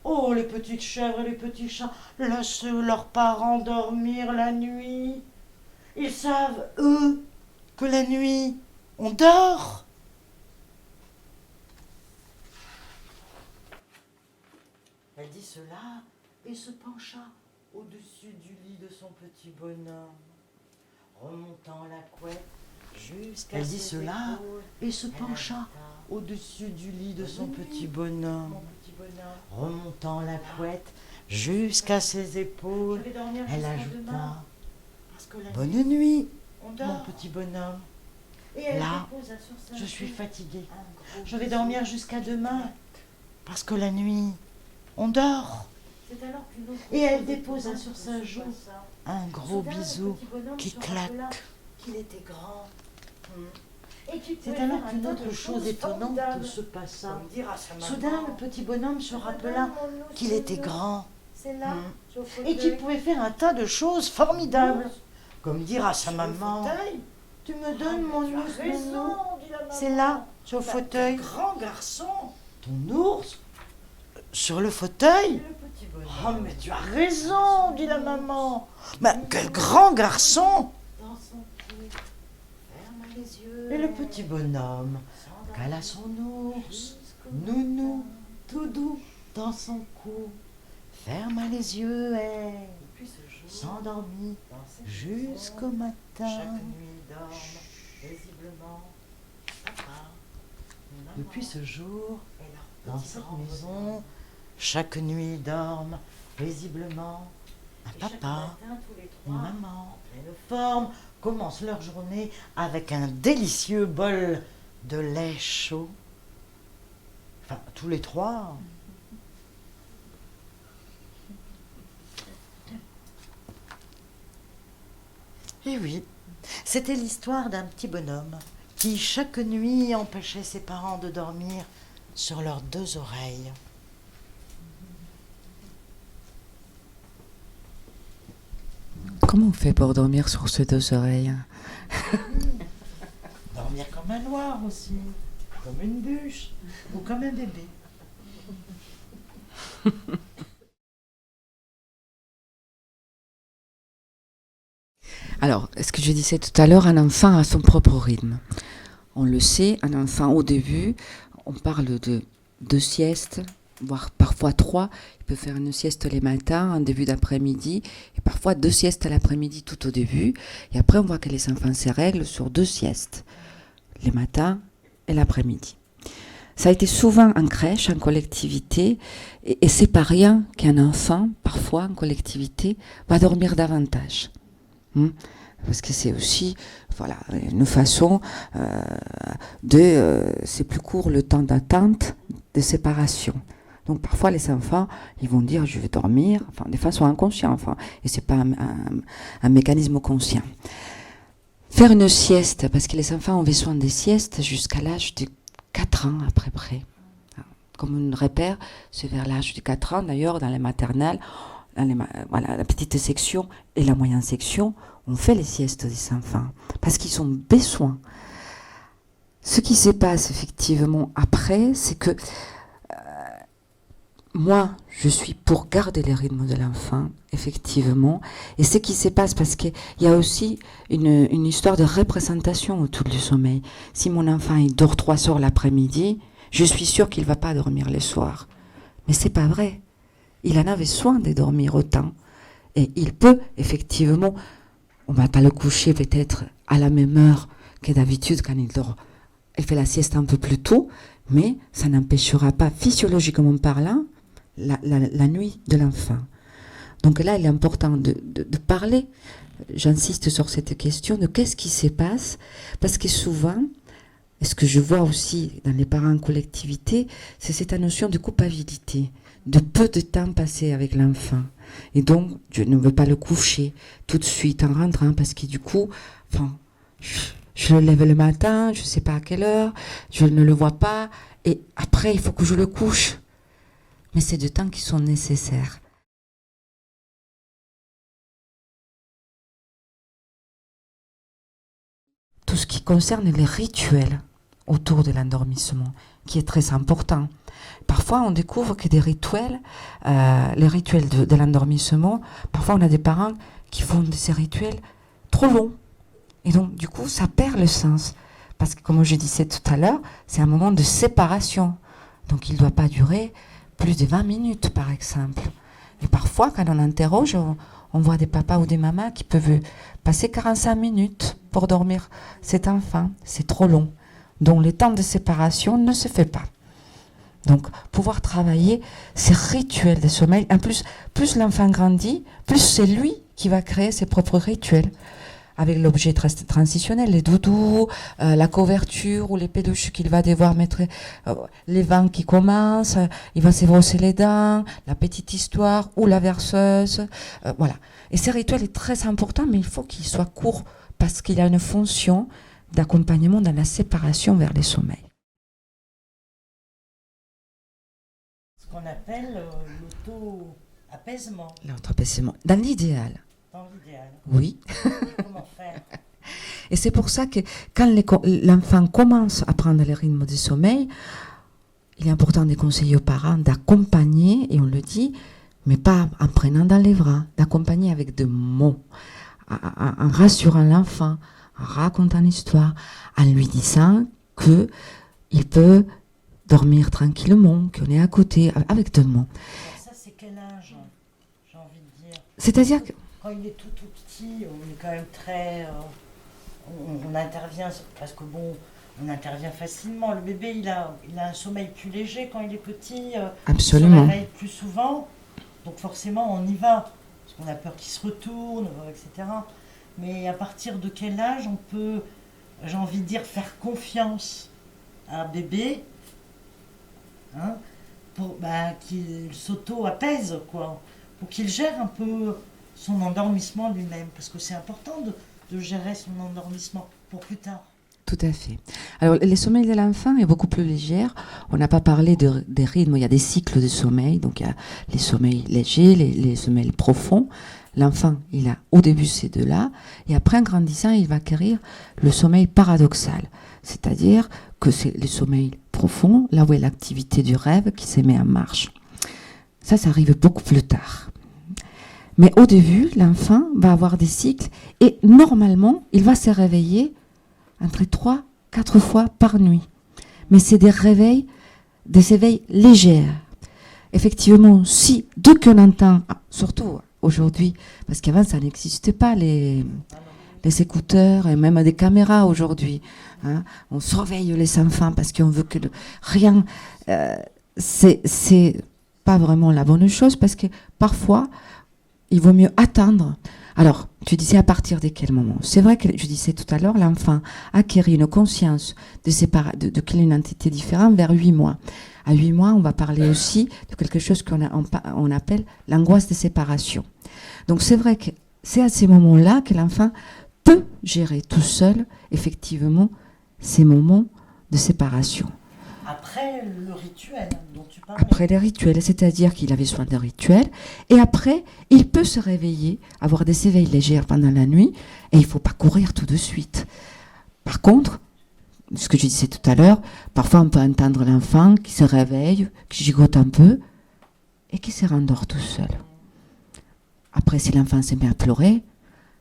Oh, les petites chèvres et les petits chats laissent leurs parents dormir la nuit. Ils savent, eux, que la nuit, on dort. Elle dit cela et se pencha au-dessus du lit de son petit bonhomme, remontant la couette jusqu'à Elle dit cela et se pencha au-dessus du lit de son petit bonhomme, remontant la couette jusqu'à ses épaules. Elle ajouta « Bonne nuit, mon petit bonhomme. Là, je suis fatiguée. Je vais dormir jusqu'à demain, parce que la nuit, on dort. » Et elle déposa sur sa joue un gros bisou qui claque. Qu'il était grand. C'est alors qu'une autre chose étonnante se passa. Soudain, le petit bonhomme se rappela qu'il était grand et qu'il pouvait faire un tas de choses formidables. Comme dire à sa maman, « Tu me donnes mon ours, nounou. C'est là, sur le fauteuil. » Grand garçon. Ton ours sur le fauteuil? Oh, mais tu as raison, dit la maman. Mais quel grand garçon! Et le petit bonhomme cala son ours, nounou, tout doux, dans son cou, ferma les yeux et s'endormit jusqu'au matin. Chaque nuit dorme paisiblement papa. Depuis ce jour, dans cette maison, chaque nuit dorment paisiblement un papa, une maman, en pleine forme, commencent leur journée avec un délicieux bol de lait chaud. Enfin, tous les trois. Et oui, c'était l'histoire d'un petit bonhomme qui, chaque nuit, empêchait ses parents de dormir sur leurs deux oreilles. Comment on fait pour dormir sur ces deux oreilles? Dormir comme un noir aussi, comme une bûche ou comme un bébé. Alors, ce que je disais tout à l'heure, un enfant a son propre rythme. On le sait, un enfant au début, on parle de 2 siestes, voire parfois 3. Il peut faire une sieste les matins, un début d'après-midi, et parfois 2 siestes à l'après-midi tout au début. Et après, on voit que les enfants se règlent sur 2 siestes, les matins et l'après-midi. Ça a été souvent en crèche, en collectivité, et c'est pas rien qu'un enfant, parfois en collectivité, va dormir davantage. Parce que c'est aussi une façon c'est plus court le temps d'attente de séparation. Donc parfois les enfants, ils vont dire je vais dormir, de façon inconsciente, et c'est pas un mécanisme conscient. Faire une sieste, parce que les enfants ont besoin des siestes jusqu'à l'âge de 4 ans à peu près. Comme on repère, c'est vers l'âge de 4 ans, d'ailleurs dans les maternelles, la petite section et la moyenne section, on fait les siestes des enfants, parce qu'ils ont besoin. Ce qui se passe effectivement après, c'est que moi, je suis pour garder le rythme de l'enfant, effectivement. Et ce qui se passe, parce qu'il y a aussi une histoire de représentation autour du sommeil. Si mon enfant il dort 3 heures l'après-midi, je suis sûre qu'il ne va pas dormir le soir. Mais c'est pas vrai. Il en a besoin de dormir autant. Et il peut, effectivement, on ne va pas le coucher peut-être à la même heure que d'habitude, quand il dort, elle fait la sieste un peu plus tôt, mais ça n'empêchera pas, physiologiquement parlant, la nuit de l'enfant. Donc là, il est important de parler, j'insiste sur cette question de qu'est-ce qui se passe, parce que souvent, et ce que je vois aussi dans les parents en collectivité, c'est cette notion de culpabilité, de peu de temps passé avec l'enfant. Et donc, je ne veux pas le coucher tout de suite en rentrant, parce que du coup, enfin, je le lève le matin, je ne sais pas à quelle heure, je ne le vois pas, et après, il faut que je le couche. Mais c'est des temps qui sont nécessaires. Tout ce qui concerne les rituels autour de l'endormissement, qui est très important. Parfois, on découvre que des rituels, les rituels de l'endormissement, parfois on a des parents qui font de ces rituels trop longs. Et donc, du coup, ça perd le sens. Parce que, comme je disais tout à l'heure, c'est un moment de séparation. Donc, il ne doit pas durer plus de 20 minutes, par exemple. Et parfois, quand on interroge, on voit des papas ou des mamans qui peuvent passer 45 minutes pour dormir cet enfant. C'est trop long. Donc, le temps de séparation ne se fait pas. Donc, pouvoir travailler ces rituels de sommeil. En plus l'enfant grandit, plus c'est lui qui va créer ses propres rituels. Avec l'objet transitionnel, les doudous, la couverture ou les peluches qu'il va devoir mettre, les vents qui commencent, il va se brosser les dents, la petite histoire ou la verseuse, voilà. Et ce rituel est très important, mais il faut qu'il soit court parce qu'il a une fonction d'accompagnement dans la séparation vers les sommeils. Ce qu'on appelle l'auto-apaisement. L'auto-apaisement, dans l'idéal. Dans l'idéal. Oui. Comment faire? Et c'est pour ça que quand l'enfant commence à prendre le rythme du sommeil, il est important de conseiller aux parents d'accompagner, et on le dit, mais pas en prenant dans les bras, d'accompagner avec des mots, en rassurant l'enfant, en racontant l'histoire, en lui disant qu'il peut dormir tranquillement, qu'on est à côté, avec des mots. Alors ça, c'est quel âge, j'ai envie de dire? C'est-à-dire que quand il est tout petit, on est quand même très... on intervient, parce que bon, on intervient facilement. Le bébé, il a un sommeil plus léger quand il est petit. Absolument. Il se réveille plus souvent. Donc forcément, on y va. Parce qu'on a peur qu'il se retourne, etc. Mais à partir de quel âge on peut, j'ai envie de dire, faire confiance à un bébé, hein, pour qu'il s'auto-apaise, quoi, pour qu'il gère un peu son endormissement lui-même, parce que c'est important de gérer son endormissement pour plus tard. Tout à fait. Alors, le sommeil de l'enfant est beaucoup plus léger. On n'a pas parlé des rythmes, il y a des cycles de sommeil, donc il y a les sommeils légers, les sommeils profonds. L'enfant, il a au début ces deux-là, et après, en grandissant, il va acquérir le sommeil paradoxal, c'est-à-dire que c'est le sommeil profond, là où est l'activité du rêve qui se met en marche. Ça arrive beaucoup plus tard. Mais au début, l'enfant va avoir des cycles et normalement, il va se réveiller entre 3-4 fois par nuit. Mais c'est des éveils légers. Effectivement, si, dès qu'on entend, surtout aujourd'hui, parce qu'avant ça n'existait pas, les écouteurs et même des caméras aujourd'hui, hein, on surveille les enfants parce qu'on veut que rien, c'est pas vraiment la bonne chose, parce que parfois, il vaut mieux attendre. Alors, tu disais à partir de quel moment? C'est vrai que je disais tout à l'heure, l'enfant acquérit une conscience de qu'il est une entité différente vers 8 mois. À 8 mois, on va parler aussi de quelque chose qu'on appelle l'angoisse de séparation. Donc, c'est vrai que c'est à ces moments-là que l'enfant peut gérer tout seul, effectivement, ces moments de séparation. Après le rituel dont tu parlais. Après les rituels, c'est-à-dire qu'il avait soin des rituels, et après, il peut se réveiller, avoir des éveils légers pendant la nuit, et il ne faut pas courir tout de suite. Par contre, ce que je disais tout à l'heure, parfois on peut entendre l'enfant qui se réveille, qui gigote un peu, et qui se rendort tout seul. Après, si l'enfant se met à pleurer,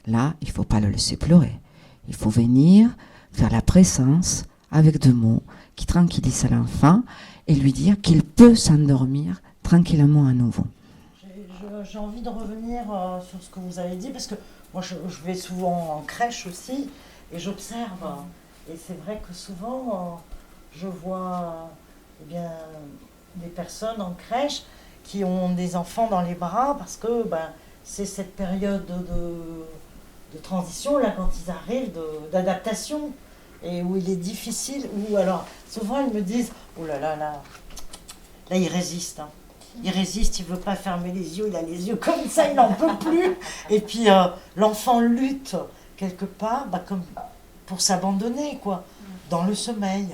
là, il ne faut pas le laisser pleurer. Il faut venir faire la présence avec des mots qui tranquillisent l'enfant et lui dire qu'il peut s'endormir tranquillement à nouveau. J'ai envie de revenir sur ce que vous avez dit, parce que moi je vais souvent en crèche aussi, et j'observe Et c'est vrai que souvent, je vois des personnes en crèche qui ont des enfants dans les bras parce que c'est cette période de transition, là, quand ils arrivent, d'adaptation, et où il est difficile, où alors, souvent ils me disent, oh là, il résiste, hein. Il résiste, il veut pas fermer les yeux, il a les yeux comme ça, il n'en peut plus. Et puis l'enfant lutte quelque part, comme pour s'abandonner, quoi, dans le sommeil.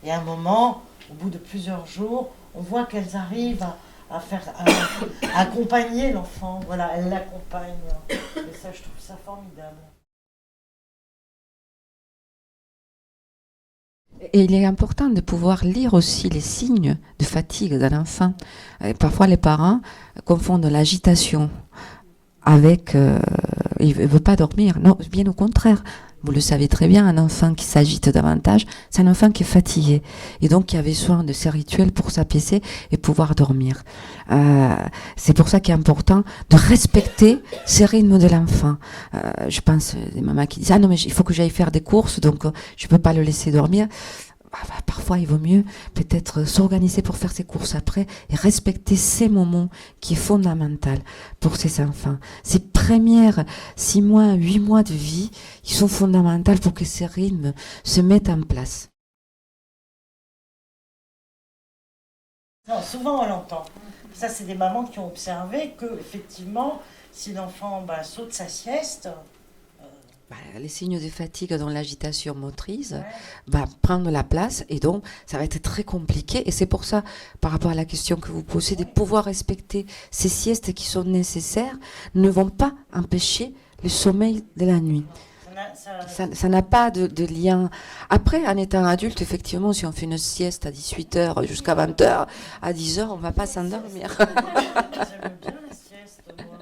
Et à un moment, au bout de plusieurs jours, on voit qu'elles arrivent à accompagner l'enfant. Voilà, elles l'accompagnent. Et ça, je trouve ça formidable. Et il est important de pouvoir lire aussi les signes de fatigue d'un enfant. Parfois, les parents confondent l'agitation avec il ne veut pas dormir. Non, bien au contraire. Vous le savez très bien, un enfant qui s'agite davantage, c'est un enfant qui est fatigué. Et donc, qui avait besoin de ces rituels pour s'apaiser et pouvoir dormir. C'est pour ça qu'il est important de respecter ces rythmes de l'enfant. Je pense des mamans qui disent « Ah non, mais il faut que j'aille faire des courses, donc je ne peux pas le laisser dormir ». Parfois, il vaut mieux peut-être s'organiser pour faire ses courses après et respecter ces moments qui est fondamental pour ces enfants. Ces premières 6 mois, 8 mois de vie, ils sont fondamentaux pour que ces rythmes se mettent en place. Non, souvent on l'entend. Ça, c'est des mamans qui ont observé que, effectivement, si l'enfant saute sa sieste, les signes de fatigue dans l'agitation motrice prendre la place, et donc ça va être très compliqué. Et c'est pour ça, par rapport à la question que vous posez, de pouvoir respecter ces siestes qui sont nécessaires ne vont pas empêcher le sommeil de la nuit. Ça n'a pas de lien. Après, en étant adulte, effectivement, si on fait une sieste à 18h jusqu'à 20h, à 10h, on ne va pas s'endormir. J'aime bien la sieste, moi.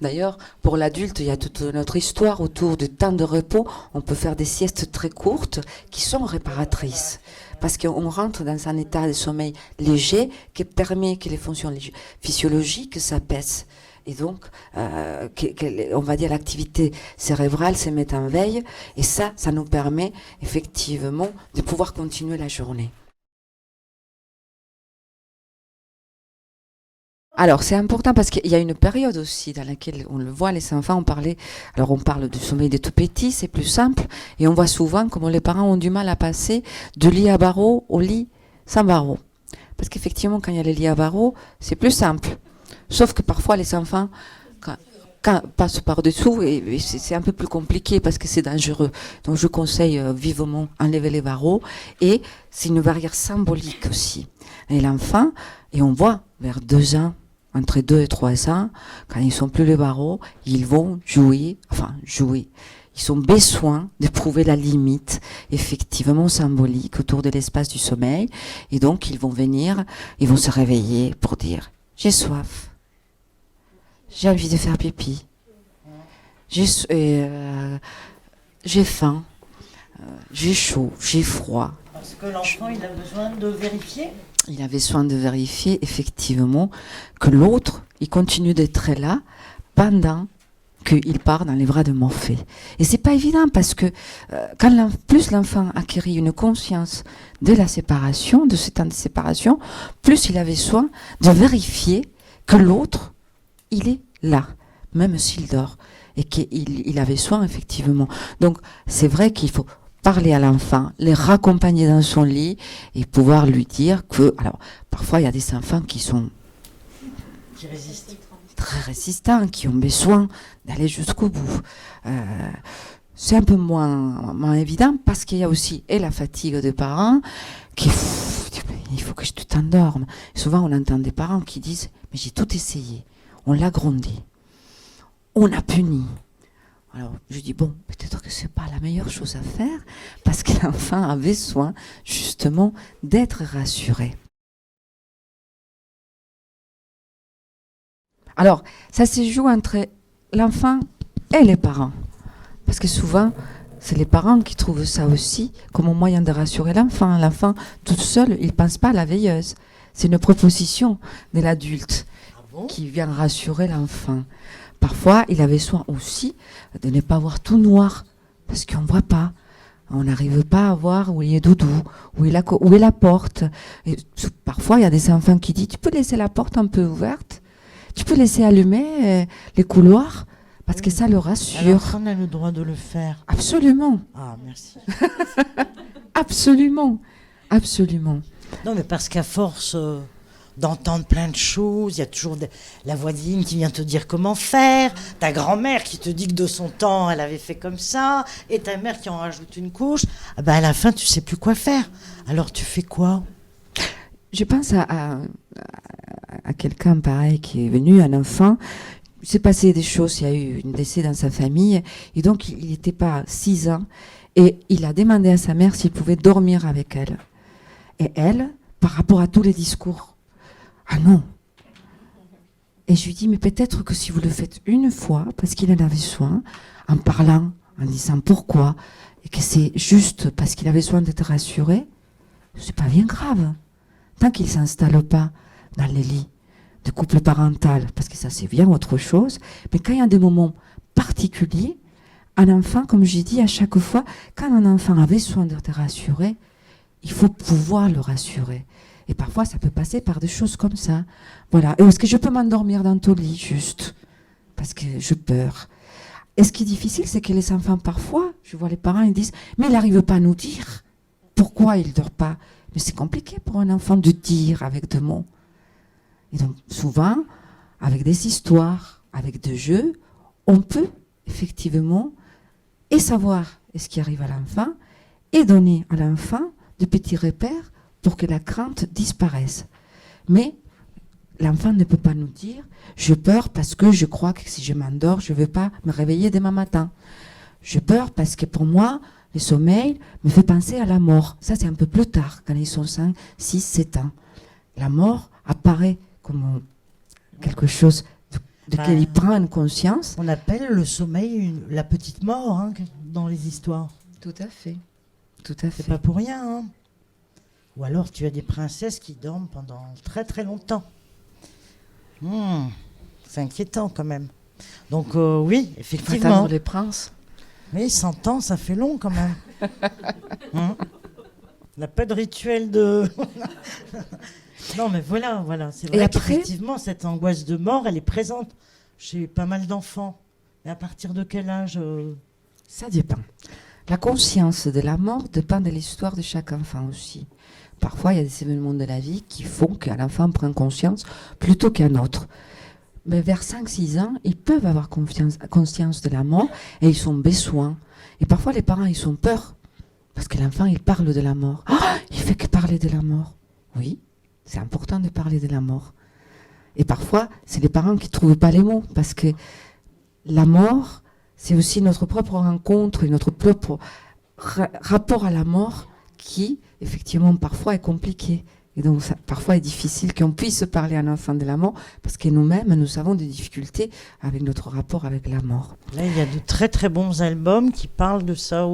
D'ailleurs, pour l'adulte, il y a toute notre histoire autour du temps de repos. On peut faire des siestes très courtes qui sont réparatrices. Parce qu'on rentre dans un état de sommeil léger qui permet que les fonctions physiologiques s'apaisent. Et donc, on va dire l'activité cérébrale se met en veille. Et ça nous permet effectivement de pouvoir continuer la journée. Alors, c'est important parce qu'il y a une période aussi dans laquelle on le voit, les enfants, on parle du sommeil des tout petits, c'est plus simple, et on voit souvent comment les parents ont du mal à passer de lit à barreaux au lit sans barreaux. Parce qu'effectivement, quand il y a les lits à barreaux, c'est plus simple. Sauf que parfois, les enfants, quand passent par-dessous, et c'est un peu plus compliqué parce que c'est dangereux. Donc, je conseille vivement enlever les barreaux, et c'est une barrière symbolique aussi. Et l'enfant, et on voit vers 2 ans, entre 2 et 3 ans, quand ils ne sont plus les barreaux, ils vont jouer. Ils ont besoin de prouver la limite, effectivement symbolique, autour de l'espace du sommeil. Et donc, ils vont se réveiller pour dire « J'ai soif, j'ai envie de faire pipi, j'ai faim, j'ai chaud, j'ai froid. » Parce que l'enfant, il a besoin de vérifier. Il avait besoin de vérifier effectivement que l'autre, il continue d'être là pendant qu'il part dans les bras de Morphée. Et c'est pas évident parce que plus l'enfant acquérit une conscience de la séparation, de ce temps de séparation, plus il avait besoin de vérifier que l'autre, il est là, même s'il dort, et qu'il avait besoin effectivement. Donc c'est vrai qu'il faut parler à l'enfant, les raccompagner dans son lit et pouvoir lui dire que, alors, parfois il y a des enfants qui sont très résistants, qui ont besoin d'aller jusqu'au bout. C'est un peu moins évident parce qu'il y a aussi la fatigue des parents qui il faut que je t'endorme. Souvent on entend des parents qui disent mais j'ai tout essayé, on l'a grondé, on a puni. Alors, je dis, bon, peut-être que c'est pas la meilleure chose à faire, parce que l'enfant avait besoin, justement, d'être rassuré. Alors, ça se joue entre l'enfant et les parents. Parce que souvent, c'est les parents qui trouvent ça aussi comme un moyen de rassurer l'enfant. L'enfant, tout seul, il ne pense pas à la veilleuse. C'est une proposition de l'adulte qui vient rassurer l'enfant. Parfois, il avait besoin aussi de ne pas voir tout noir, parce qu'on ne voit pas. On n'arrive pas à voir où il est doudou, où est la porte. Et parfois, il y a des enfants qui disent, tu peux laisser la porte un peu ouverte, tu peux laisser allumer les couloirs, parce que ça le rassure. Alors, on a le droit de le faire. Absolument. Ah, merci. Absolument. Absolument. Non, mais parce qu'à force d'entendre plein de choses, il y a toujours la voisine qui vient te dire comment faire, ta grand-mère qui te dit que de son temps, elle avait fait comme ça, et ta mère qui en rajoute une couche. Ah ben à la fin, tu sais plus quoi faire. Alors, tu fais quoi? Je pense à quelqu'un pareil qui est venu, un enfant. Il s'est passé des choses, il y a eu un décès dans sa famille, et donc il n'était pas 6 ans, et il a demandé à sa mère s'il pouvait dormir avec elle. Et elle, par rapport à tous les discours, ah non. Et je lui dis, mais peut-être que si vous le faites une fois, parce qu'il en avait soin, en parlant, en disant pourquoi, et que c'est juste parce qu'il avait soin d'être rassuré, c'est pas bien grave. Tant qu'il ne s'installe pas dans les lits de couple parental, parce que ça c'est bien autre chose, mais quand il y a des moments particuliers, un enfant, comme j'ai dit à chaque fois, quand un enfant avait besoin d'être rassuré, il faut pouvoir le rassurer. Et parfois ça peut passer par des choses comme ça. Voilà. Et est-ce que je peux m'endormir dans ton lit juste parce que je peur? Et ce qui est difficile, c'est que les enfants parfois, je vois les parents, ils disent, mais il n'arrive pas à nous dire pourquoi il ne dort pas. Mais c'est compliqué pour un enfant de dire avec des mots. Et donc, souvent, avec des histoires, avec des jeux, on peut effectivement et savoir ce qui arrive à l'enfant et donner à l'enfant de petits repères pour que la crainte disparaisse. Mais l'enfant ne peut pas nous dire « je peur parce que je crois que si je m'endors, je ne vais pas me réveiller demain matin. Je peur parce que pour moi, le sommeil me fait penser à la mort. » Ça, c'est un peu plus tard, quand ils sont 5, 6, 7 ans. La mort apparaît comme quelque chose de quel il prend une conscience. On appelle le sommeil la petite mort dans les histoires. Tout à fait. Tout à fait. C'est pas pour rien. Hein. Ou alors tu as des princesses qui dorment pendant très très longtemps. C'est inquiétant quand même. Donc oui, effectivement. Attendre les princes. Oui, 100 ans, ça fait long quand même. On n'a pas de rituel de... Non, mais voilà. C'est vrai qu'effectivement, cette angoisse de mort, elle est présente chez pas mal d'enfants. Mais à partir de quel âge Ça dépend. La conscience de la mort dépend de l'histoire de chaque enfant aussi. Parfois, il y a des événements de la vie qui font qu'un enfant prend conscience plutôt qu'un autre. Mais vers 5-6 ans, ils peuvent avoir conscience de la mort et ils ont besoin. Et parfois, les parents, ils ont peur. Parce que l'enfant, il parle de la mort. Il fait que parler de la mort. Oui, c'est important de parler de la mort. Et parfois, c'est les parents qui ne trouvent pas les mots. Parce que la mort, c'est aussi notre propre rencontre et notre propre rapport à la mort qui, effectivement, parfois est compliqué. Et donc, ça, parfois, est difficile qu'on puisse parler à un enfant de la mort parce que nous-mêmes, nous avons des difficultés avec notre rapport avec la mort. Là, il y a de très, très bons albums qui parlent de ça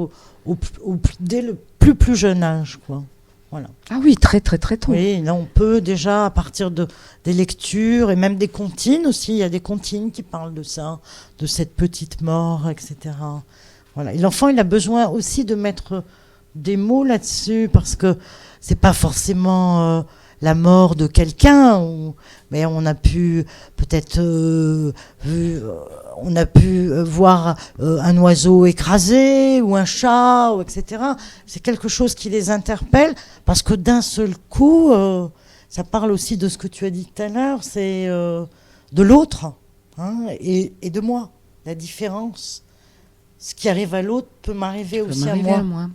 dès le plus jeune âge, quoi. Voilà. Ah oui, très, très, très tôt. Oui, là, on peut déjà, à partir des lectures et même des comptines aussi, il y a des comptines qui parlent de ça, de cette petite mort, etc. Voilà. Et l'enfant, il a besoin aussi de mettre des mots là-dessus parce que c'est pas forcément la mort de quelqu'un, mais on a pu peut-être voir un oiseau écrasé ou un chat, etc. C'est quelque chose qui les interpelle parce que d'un seul coup, ça parle aussi de ce que tu as dit tout à l'heure, c'est de l'autre et de moi, la différence. Ce qui arrive à l'autre peut m'arriver aussi à moi.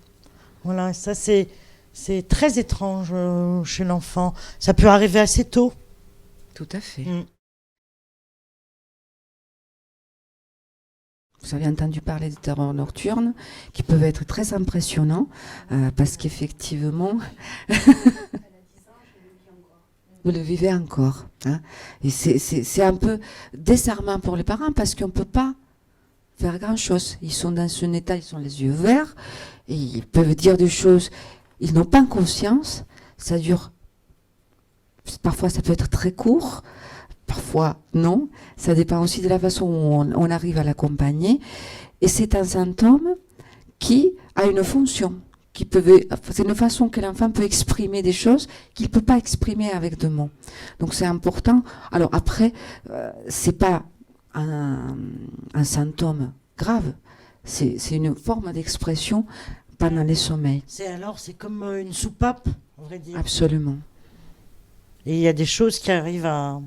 Voilà, ça c'est très étrange chez l'enfant. Ça peut arriver assez tôt. Tout à fait. Vous avez entendu parler des terreurs nocturnes qui peuvent être très impressionnants parce qu'effectivement, vous le vivez encore. Et c'est un peu désarmant pour les parents parce qu'on ne peut pas faire grand-chose. Ils sont dans un état, ils ont les yeux verts et ils peuvent dire des choses. Ils n'ont pas conscience. Ça dure. Parfois, ça peut être très court. Parfois, non. Ça dépend aussi de la façon où on arrive à l'accompagner. Et c'est un symptôme qui, a une fonction. C'est une façon que l'enfant peut exprimer des choses qu'il ne peut pas exprimer avec deux mots. Donc c'est important. Alors après, c'est pas un symptôme grave. C'est une forme d'expression pendant les sommeils. C'est comme une soupape, on vrai dire. Absolument. Et il y a des choses qui arrivent à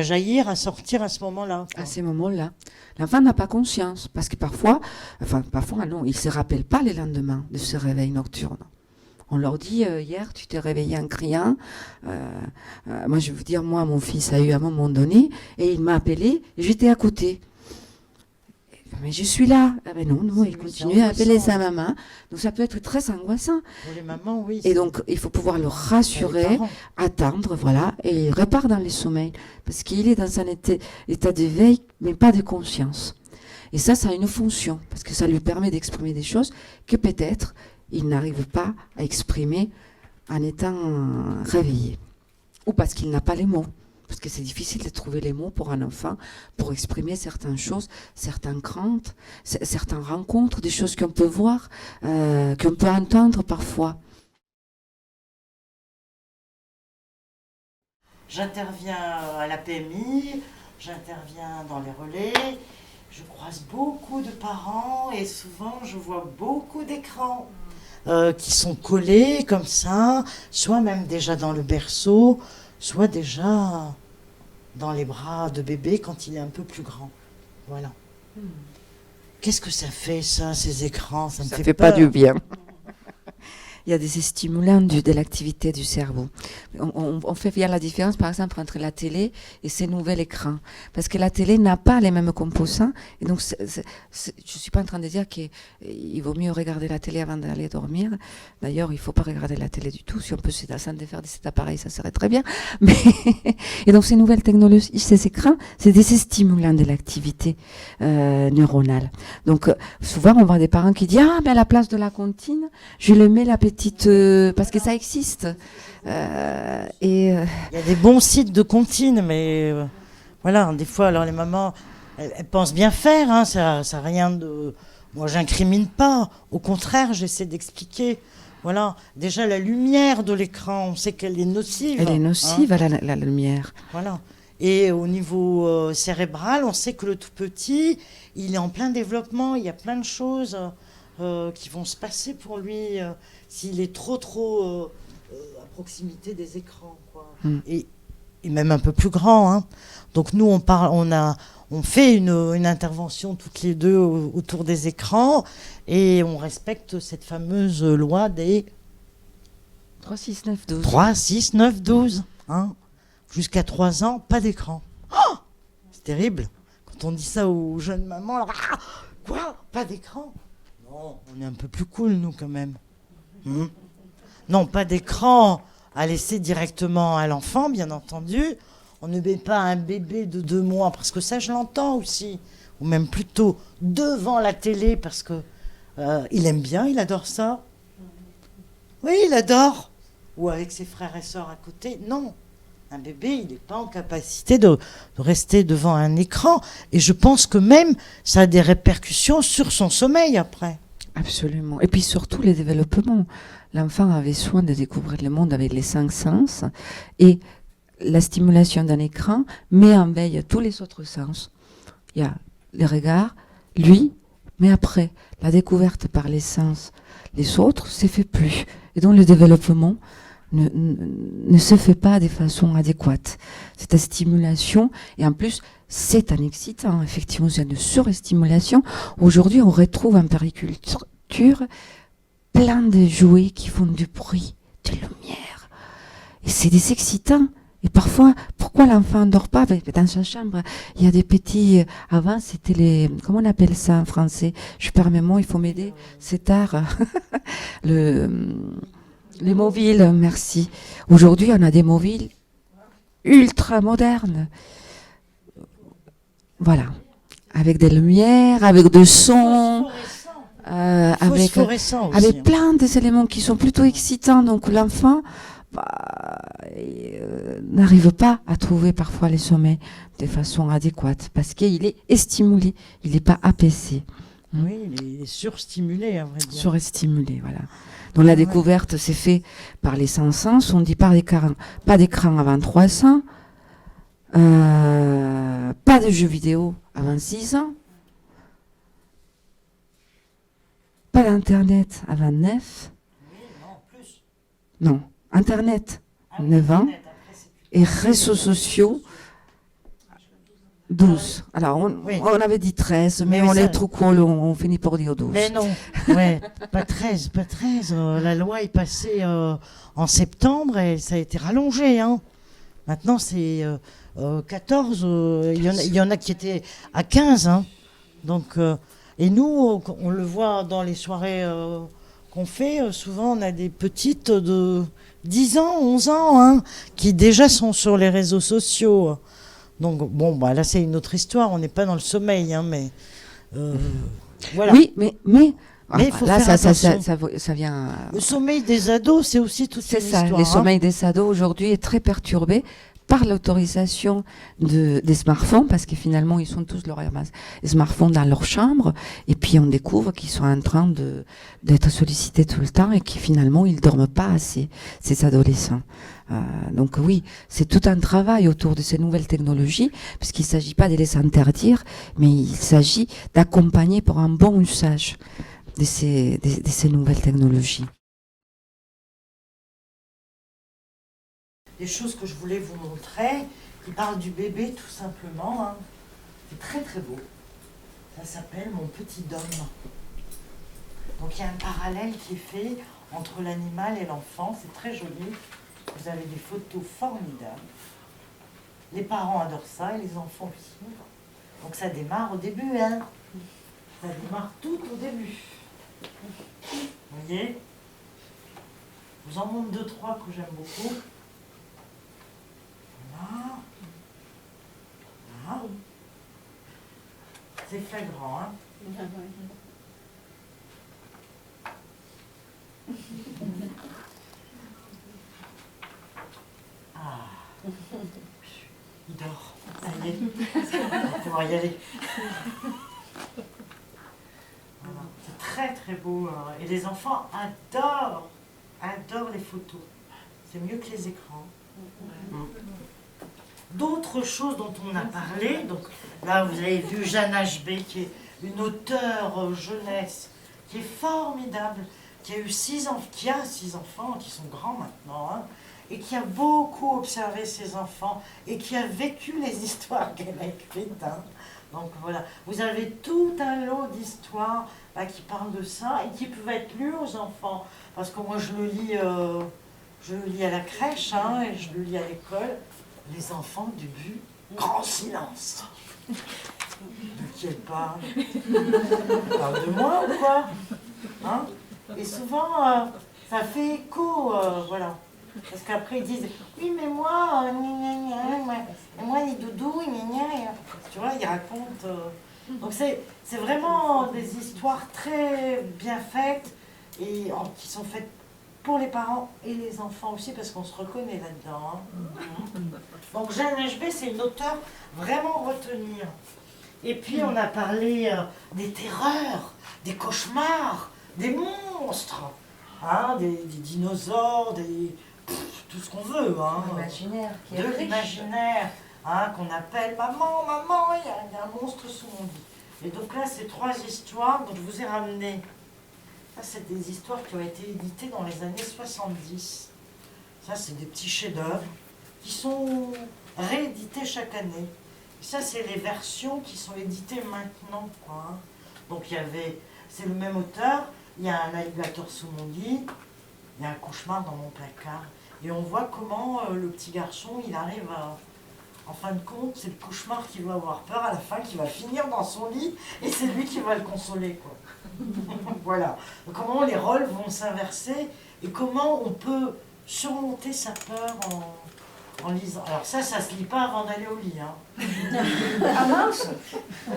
jaillir, à sortir à ce moment-là. À ces moments-là. L'enfant n'a pas conscience, parce que parfois non, il ne se rappelle pas les lendemains de ce réveil nocturne. On leur dit, hier, tu t'es réveillé en criant. Moi, je vais vous dire, mon fils a eu à un moment donné, et il m'a appelé, et j'étais à côté. Mais je suis là. Ah ben non, il continue à appeler sa maman. Donc ça peut être très angoissant. Pour les mamans, oui. Et donc, il faut pouvoir le rassurer, attendre, voilà, et il repart dans les sommeils. Parce qu'il est dans un état d'éveil, mais pas de conscience. Et ça a une fonction, parce que ça lui permet d'exprimer des choses que peut-être il n'arrive pas à exprimer en étant réveillé. Ou parce qu'il n'a pas les mots. Parce que c'est difficile de trouver les mots pour un enfant, pour exprimer certaines choses, certaines craintes, certaines rencontres, des choses qu'on peut voir, qu'on peut entendre parfois. J'interviens à la PMI, j'interviens dans les relais, je croise beaucoup de parents et souvent je vois beaucoup d'écrans qui sont collés comme ça, soit même déjà dans le berceau, soit déjà dans les bras de bébé quand il est un peu plus grand. Voilà. Qu'est-ce que ça fait, ça, ces écrans? Ça me fait pas peur. du bien. Il y a des stimulants de l'activité du cerveau. On fait bien la différence, par exemple, entre la télé et ces nouveaux écrans. Parce que la télé n'a pas les mêmes composants. Et donc, je ne suis pas en train de dire qu'il vaut mieux regarder la télé avant d'aller dormir. D'ailleurs, il ne faut pas regarder la télé du tout. Si on peut se défaire de cet appareil, ça serait très bien. Mais et donc, ces nouvelles technologies, ces écrans, c'est des stimulants de l'activité neuronale. Donc, souvent, on voit des parents qui disent « Ah, mais à la place de la comptine, je le mets la petite... » parce que ça existe. Il y a des bons sites de comptines, mais voilà, des fois, alors les mamans, elles pensent bien faire, hein, ça rien de... Moi, j'incrimine pas. Au contraire, j'essaie d'expliquer. Voilà, déjà la lumière de l'écran, on sait qu'elle est nocive. Elle est nocive, hein, la lumière. Voilà. Et au niveau cérébral, on sait que le tout petit, il est en plein développement, il y a plein de choses qui vont se passer pour lui s'il est trop à proximité des écrans, quoi. Et même un peu plus grand, hein. Donc nous on fait une intervention toutes les deux autour des écrans et on respecte cette fameuse loi des 3, 6, 9, 12. 3, 6, 9, 12, hein. Jusqu'à 3 ans, pas d'écran. Oh, c'est terrible quand on dit ça aux jeunes mamans. Alors, quoi, pas d'écran? Non, on est un peu plus cool, nous, quand même. Non, pas d'écran à laisser directement à l'enfant, bien entendu. On ne met pas un bébé de 2 mois, parce que ça, je l'entends aussi. Ou même plutôt devant la télé, parce que il aime bien, il adore ça. Oui, il adore. Ou avec ses frères et sœurs à côté. Non, un bébé, il n'est pas en capacité de rester devant un écran. Et je pense que même, ça a des répercussions sur son sommeil après. Absolument. Et puis surtout les développements. L'enfant avait soin de découvrir le monde avec les 5 sens et la stimulation d'un écran met en veille tous les autres sens. Il y a les regards, lui, mais après, la découverte par les sens, les autres, c'est fait plus. Et donc le développement ne se fait pas de façon adéquate. Cette stimulation, et en plus, c'est un excitant, effectivement, c'est une surstimulation. Aujourd'hui, on retrouve en périculture plein de jouets qui font du bruit, de lumière. Et c'est des excitants. Et parfois, pourquoi l'enfant ne dort pas? Dans sa chambre, il y a des petits... Avant, c'était les... Comment on appelle ça en français? Je perds mes mots, il faut m'aider. C'est tard. Les mobiles, merci. Aujourd'hui, on a des mobiles ultra modernes. Voilà. Avec des lumières, avec des sons... avec plein d'éléments qui sont plutôt excitants. Donc l'enfant n'arrive pas à trouver parfois les sommeils de façon adéquate parce qu'il est stimulé, il n'est pas apaisé. Oui, il est surstimulé, à vrai dire. Surestimulé, voilà. Donc la découverte s'est faite par les 100 sens. On dit pas d'écran avant 300, pas de jeux vidéo avant 6 ans, pas d'internet avant 9. Oui, non, plus. Non, internet 9 ans et réseaux sociaux 12. Alors on avait dit 13, mais on est trop cool, on finit par dire 12. Mais non, ouais, pas 13, pas 13. La loi est passée en septembre et ça a été rallongé. Hein. Maintenant c'est 14, il y en a qui étaient à 15. Hein. Donc, et nous, on le voit dans les soirées qu'on fait, souvent on a des petites de 10 ans, 11 ans, hein, qui déjà sont sur les réseaux sociaux. Donc, bon, bah, là, c'est une autre histoire. On n'est pas dans le sommeil, hein, mais voilà. Oui, mais il faut là, faire ça vient. Le sommeil des ados, c'est aussi toute une histoire. C'est ça. Le sommeil des ados aujourd'hui est très perturbé par l'autorisation des smartphones, parce que finalement, ils sont tous les smartphones dans leur chambre, et puis on découvre qu'ils sont en train d'être sollicités tout le temps, et qui finalement, ils dorment pas assez, ces adolescents. Donc oui, c'est tout un travail autour de ces nouvelles technologies, puisqu'il ne s'agit pas de les interdire, mais il s'agit d'accompagner pour un bon usage de ces nouvelles technologies. Des choses que je voulais vous montrer, qui parlent du bébé tout simplement. Hein. C'est très très beau. Ça s'appelle Mon petit Dom. Donc il y a un parallèle qui est fait entre l'animal et l'enfant, c'est très joli. Vous avez des photos formidables. Les parents adorent ça et les enfants aussi. Donc ça démarre au début, hein. Ça démarre tout au début. Vous voyez? Je vous en montre 2-3 que j'aime beaucoup. Voilà. Voilà. C'est flagrant, hein. Ah. Il dort. Ça y est. On va pouvoir y aller. Voilà. C'est très très beau. Et les enfants adorent les photos. C'est mieux que les écrans. D'autres choses dont on a parlé, donc là vous avez vu Jeanne HB, qui est une auteure jeunesse, qui est formidable, qui a 6 enfants, qui sont grands maintenant, hein, et qui a beaucoup observé ses enfants, et qui a vécu les histoires qu'elle a écrites. Hein. Donc voilà, vous avez tout un lot d'histoires qui parlent de ça, et qui peuvent être lues aux enfants, parce que moi je le lis à la crèche, hein, et je le lis à l'école. Les enfants, au début, grand silence. De qui elle parle? Elle parle de moi ou quoi? Hein? Et souvent, ça fait écho, voilà. Parce qu'après, ils disent, oui, mais moi, moi les doudous, tu vois, ils racontent. Donc c'est vraiment des histoires très bien faites, et qui sont faites pour les parents et les enfants aussi, parce qu'on se reconnaît là-dedans. Hein. Donc Jeanne HB, c'est une auteure vraiment retenir. Et puis on a parlé des terreurs, des cauchemars, des monstres, hein, des dinosaures, tout ce qu'on veut. Hein. L'imaginaire qui est de riche. L'imaginaire, hein, qu'on appelle « Maman, maman, il y a un monstre sous mon lit ». Et donc là, c'est 3 histoires dont je vous ai ramené. Ça, c'est des histoires qui ont été éditées dans les années 70. Ça, c'est des petits chefs-d'œuvre qui sont réédités chaque année. Et ça, c'est les versions qui sont éditées maintenant, quoi. Hein. Donc, c'est le même auteur. Il y a un alligator sous mon lit. Il y a un cauchemar dans mon placard. Et on voit comment le petit garçon, il arrive à... En fin de compte, c'est le cauchemar qui va avoir peur à la fin, qui va finir dans son lit, et c'est lui qui va le consoler, quoi. Voilà. Comment les rôles vont s'inverser, et comment on peut surmonter sa peur en lisant. Alors ça se lit pas avant d'aller au lit. Hein. Ah mince!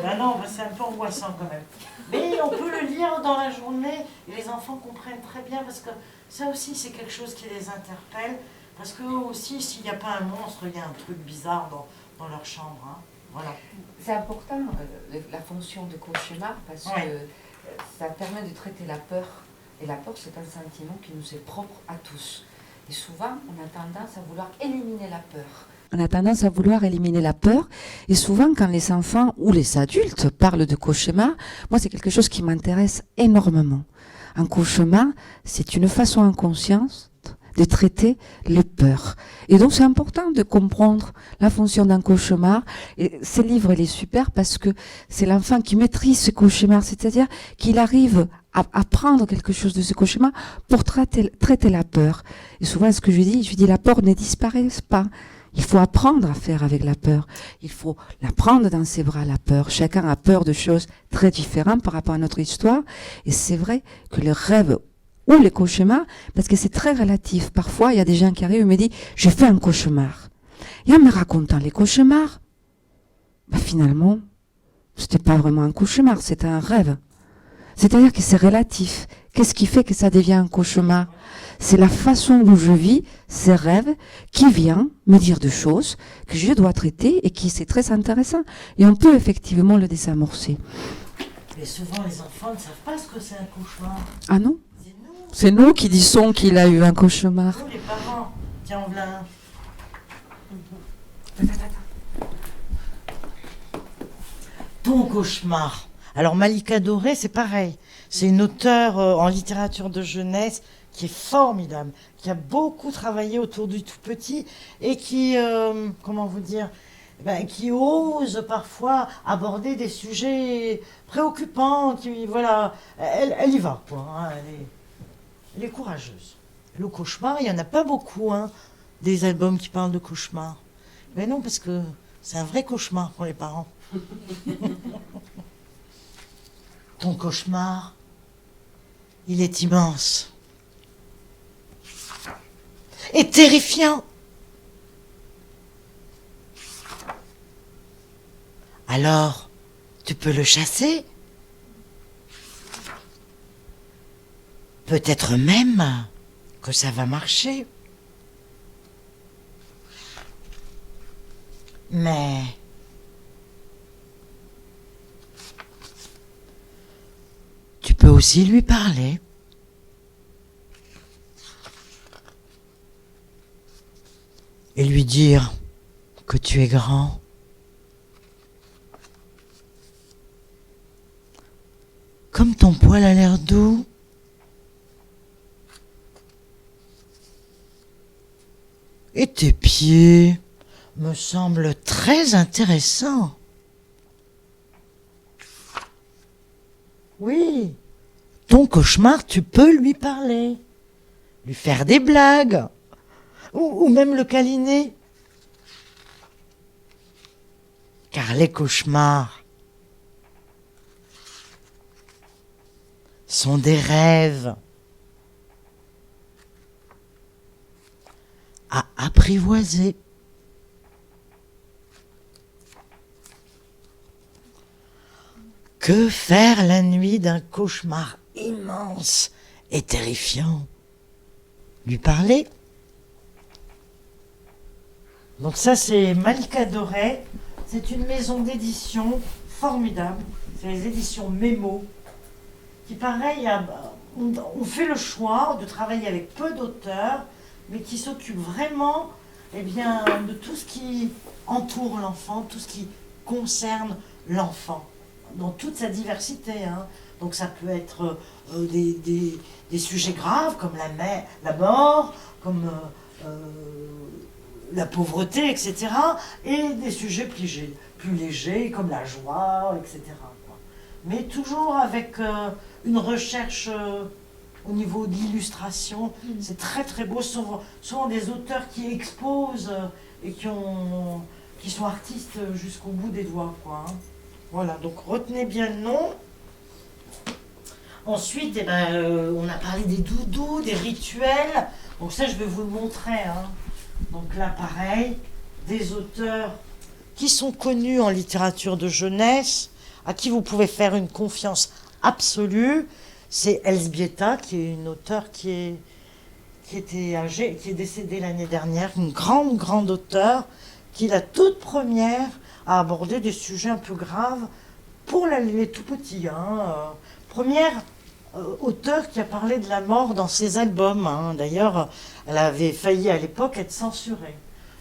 Ben non, c'est un peu angoissant quand même. Mais on peut le lire dans la journée, et les enfants comprennent très bien, parce que ça aussi, c'est quelque chose qui les interpelle. Parce que aussi, s'il n'y a pas un monstre, il y a un truc bizarre dans leur chambre. Hein. Voilà. C'est important, la fonction de cauchemar, parce que ça permet de traiter la peur. Et la peur, c'est un sentiment qui nous est propre à tous. Et souvent, on a tendance à vouloir éliminer la peur. On a tendance à vouloir éliminer la peur. Et souvent, quand les enfants ou les adultes parlent de cauchemar, moi, c'est quelque chose qui m'intéresse énormément. Un cauchemar, c'est une façon inconsciente de traiter les peurs. Et donc, c'est important de comprendre la fonction d'un cauchemar. Et ce livre, il est super parce que c'est l'enfant qui maîtrise ce cauchemar, c'est-à-dire qu'il arrive à prendre quelque chose de ce cauchemar pour traiter la peur. Et souvent, ce que je dis, la peur ne disparaît pas. Il faut apprendre à faire avec la peur. Il faut la prendre dans ses bras, la peur. Chacun a peur de choses très différentes par rapport à notre histoire. Et c'est vrai que le rêve ou les cauchemars, parce que c'est très relatif. Parfois, il y a des gens qui arrivent et me disent « j'ai fait un cauchemar ». Et en me racontant les cauchemars, finalement, c'était pas vraiment un cauchemar, c'était un rêve. C'est-à-dire que c'est relatif. Qu'est-ce qui fait que ça devient un cauchemar ? C'est la façon dont je vis ces rêves qui vient me dire des choses que je dois traiter et qui c'est très intéressant. Et on peut effectivement le désamorcer. Mais souvent, les enfants ne savent pas ce que c'est un cauchemar. Ah non ? C'est nous, C'est nous qui disons qu'il a eu un cauchemar. nous les parents. Tiens, on l'a. Ton cauchemar. Alors Malika Doré, c'est pareil. C'est une auteure en littérature de jeunesse qui est formidable, qui a beaucoup travaillé autour du tout petit et qui, comment vous dire, qui ose parfois aborder des sujets préoccupants. Qui, voilà, elle y va, quoi. Hein, elle est courageuse. Le cauchemar, il n'y en a pas beaucoup, hein, des albums qui parlent de cauchemar. Mais non, parce que c'est un vrai cauchemar pour les parents. Ton cauchemar, il est immense et terrifiant. Alors, tu peux le chasser. Peut-être même que ça va marcher. Mais tu peux aussi lui parler. Et lui dire que tu es grand. Comme ton poil a l'air doux. Et tes pieds me semblent très intéressants. Oui, ton cauchemar, tu peux lui parler, lui faire des blagues, ou même le câliner. Car les cauchemars sont des rêves à apprivoiser. Que faire la nuit d'un cauchemar immense et terrifiant ? Lui parler ? Donc ça, c'est Malika Doré. C'est une maison d'édition formidable. C'est les éditions Mémo. Qui, pareil, on fait le choix de travailler avec peu d'auteurs, mais qui s'occupent vraiment de tout ce qui entoure l'enfant, tout ce qui concerne l'enfant, dans toute sa diversité. Hein. Donc ça peut être des sujets graves comme la mort, comme la pauvreté, etc. Et des sujets plus légers comme la joie, etc. quoi. Mais toujours avec une recherche au niveau de l'illustration. C'est très très beau. Souvent des auteurs qui exposent et qui sont artistes jusqu'au bout des doigts. Quoi, hein. Voilà, donc retenez bien le nom. Ensuite, on a parlé des doudous, des rituels. Donc ça, je vais vous le montrer. Hein. Donc là, pareil, des auteurs qui sont connus en littérature de jeunesse, à qui vous pouvez faire une confiance absolue. C'est Elżbieta, qui est une auteure qui était âgée, qui est décédée l'année dernière, une grande auteure, qui est la toute première à aborder des sujets un peu graves pour les tout petits, hein, première auteure qui a parlé de la mort dans ses albums, hein. D'ailleurs, elle avait failli à l'époque être censurée.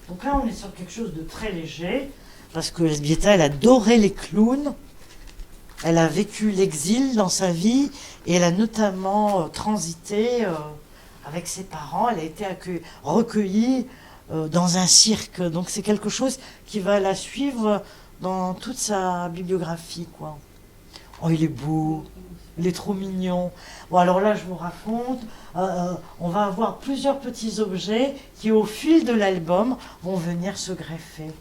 Donc là, on est sur quelque chose de très léger, parce que Elżbieta, elle adorait les clowns. Elle a vécu l'exil dans sa vie, et elle a notamment transité avec ses parents. Elle a été recueillie dans un cirque. Donc c'est quelque chose qui va la suivre dans toute sa bibliographie, quoi. Oh, il est beau, il est trop mignon. Bon, alors là, je vous raconte, on va avoir plusieurs petits objets qui, au fil de l'album, vont venir se greffer.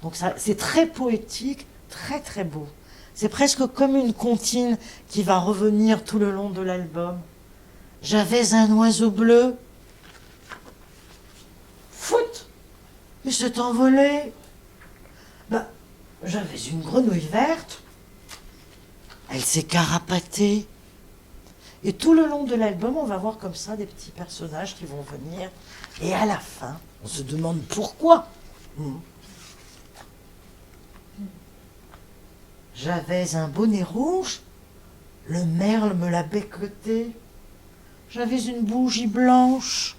Donc ça, c'est très poétique, très très beau. C'est presque comme une comptine qui va revenir tout le long de l'album. J'avais un oiseau bleu. Foot! Il s'est envolé. Ben, j'avais une grenouille verte. Elle s'est carapatée. Et tout le long de l'album, on va voir comme ça des petits personnages qui vont venir. Et à la fin, on se demande pourquoi. J'avais un bonnet rouge. Le merle me l'a becqueté. J'avais une bougie blanche.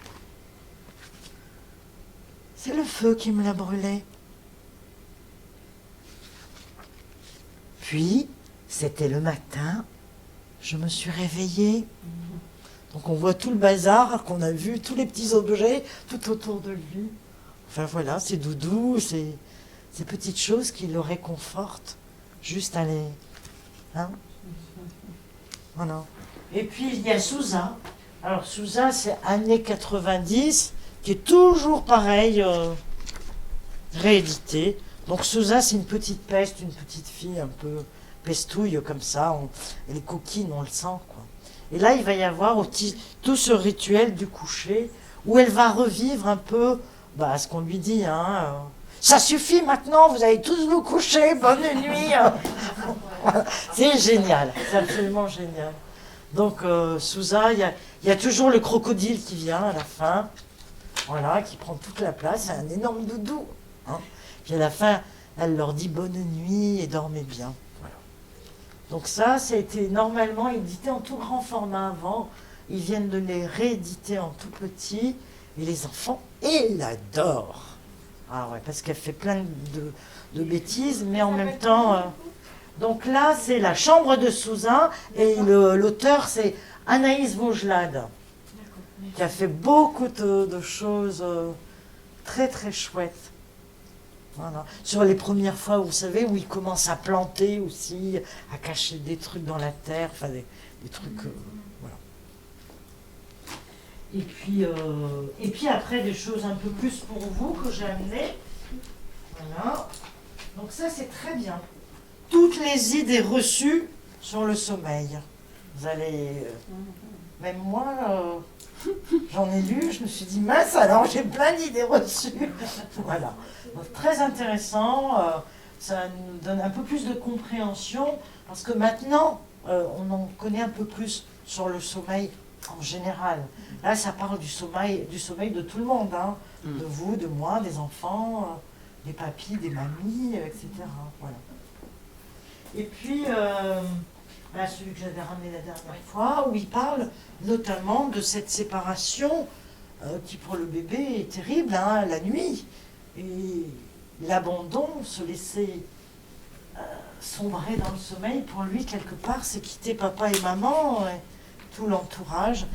C'est le feu qui me l'a brûlé. Puis, c'était le matin, je me suis réveillée. Donc on voit tout le bazar qu'on a vu, tous les petits objets tout autour de lui. Enfin voilà, c'est doudou, c'est ces petites choses qui le réconfortent. Juste aller. Hein? Voilà. Et puis il y a Sousa. Alors Sousa, c'est années 90, qui est toujours pareil, réédité. Donc Sousa, c'est une petite peste, une petite fille un peu pestouille comme ça, elle est coquine, on le sent, quoi. Et là, il va y avoir tout ce rituel du coucher, où elle va revivre un peu ce qu'on lui dit, hein, ça suffit maintenant, vous allez tous vous coucher, bonne nuit. C'est génial, c'est absolument génial. Donc Sousa, il y a toujours le crocodile qui vient à la fin, voilà, qui prend toute la place, c'est un énorme doudou. Hein. Puis à la fin, elle leur dit bonne nuit et dormez bien. Voilà. Donc ça a été normalement édité en tout grand format avant. Ils viennent de les rééditer en tout petit. Et les enfants, ils l'adorent. Ah ouais, parce qu'elle fait plein de bêtises, mais en même temps... Donc là, c'est la chambre de Sousa. Et l'auteur, c'est Anaïs Vaugelade, qui a fait beaucoup de choses très très chouettes. Voilà. Sur les premières fois, vous savez, où il commence à planter aussi, à cacher des trucs dans la terre, enfin des trucs... voilà. Et puis après, des choses un peu plus pour vous que j'ai amenées. Voilà. Donc ça, c'est très bien. Toutes les idées reçues sur le sommeil. Vous allez... même moi, j'en ai lu, je me suis dit, mince, alors j'ai plein d'idées reçues. Voilà. Donc, très intéressant, ça nous donne un peu plus de compréhension, parce que maintenant, on en connaît un peu plus sur le sommeil en général. Là, ça parle du sommeil de tout le monde, hein, de vous, de moi, des enfants, des papis, des mamies, etc. Voilà. Et puis, celui que j'avais ramené la dernière fois, où il parle notamment de cette séparation qui pour le bébé est terrible, hein, la nuit. Et l'abandon, se laisser sombrer dans le sommeil, pour lui, quelque part, c'est quitter papa et maman, et tout l'entourage.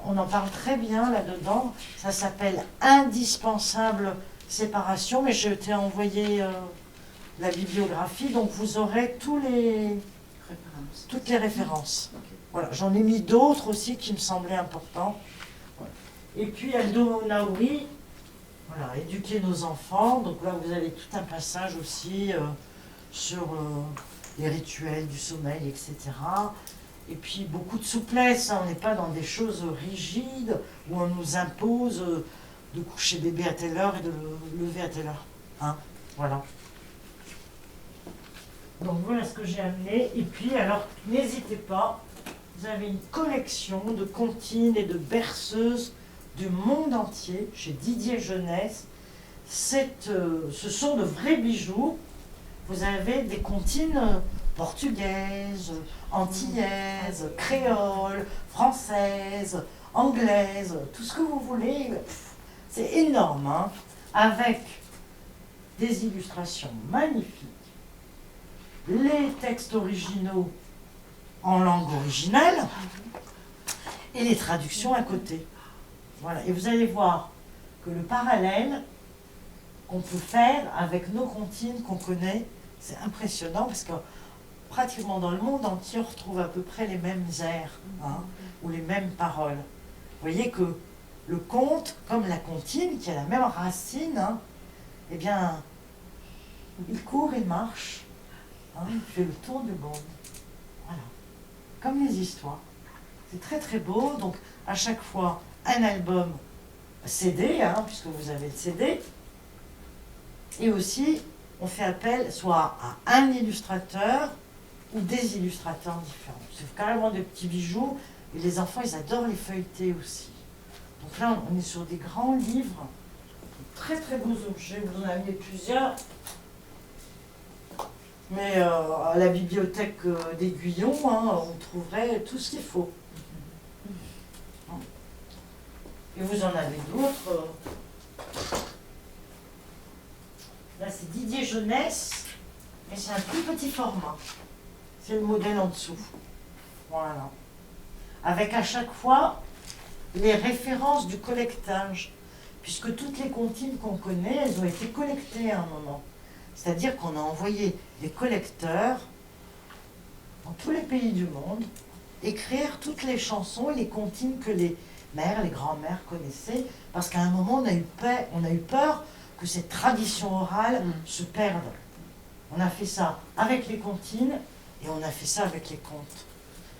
On en parle très bien là-dedans. Ça s'appelle Indispensable séparation, mais je t'ai envoyé la bibliographie, donc vous aurez toutes les références. Okay. Voilà, j'en ai mis d'autres aussi qui me semblaient importants. Voilà. Et puis Aldo Naouri, voilà, éduquer nos enfants. Donc là, vous avez tout un passage aussi sur les rituels du sommeil, etc. Et puis beaucoup de souplesse, hein. On n'est pas dans des choses rigides où on nous impose de coucher bébé à telle heure et de le lever à telle heure. Hein, voilà. Donc voilà ce que j'ai amené. Et puis alors, n'hésitez pas, vous avez une collection de comptines et de berceuses du monde entier, chez Didier Jeunesse. Ce sont de vrais bijoux. vous avez des comptines portugaises, antillaises, créoles, françaises, anglaises, tout ce que vous voulez. C'est énorme, hein, avec des illustrations magnifiques, les textes originaux en langue originale et les traductions à côté. Voilà. Et vous allez voir que le parallèle qu'on peut faire avec nos comptines qu'on connaît, c'est impressionnant parce que pratiquement dans le monde entier, on retrouve à peu près les mêmes airs, hein, ou les mêmes paroles. Vous voyez que le conte, comme la comptine, qui a la même racine, hein, eh bien, il court et marche, hein, il fait le tour du monde. Voilà. Comme les histoires. C'est très très beau, donc à chaque fois un album CD, hein, puisque vous avez le CD, et aussi on fait appel soit à un illustrateur ou des illustrateurs différents. C'est carrément des petits bijoux, et les enfants ils adorent les feuilleter aussi. Donc là on est sur des grands livres, très très beaux objets, vous en avez plusieurs. Mais à la bibliothèque d'Aiguillon, hein, on trouverait tout ce qu'il faut. Et vous en avez d'autres. Là, c'est Didier Jeunesse, mais c'est un plus petit format. C'est le modèle en dessous. Voilà. Avec à chaque fois les références du collectage, puisque toutes les comptines qu'on connaît, elles ont été collectées à un moment. C'est-à-dire qu'on a envoyé des collecteurs dans tous les pays du monde écrire toutes les chansons et les comptines que les mères, les grands-mères connaissaient, parce qu'à un moment on a eu peur que cette tradition orale se perde. On a fait ça avec les comptines et on a fait ça avec les contes.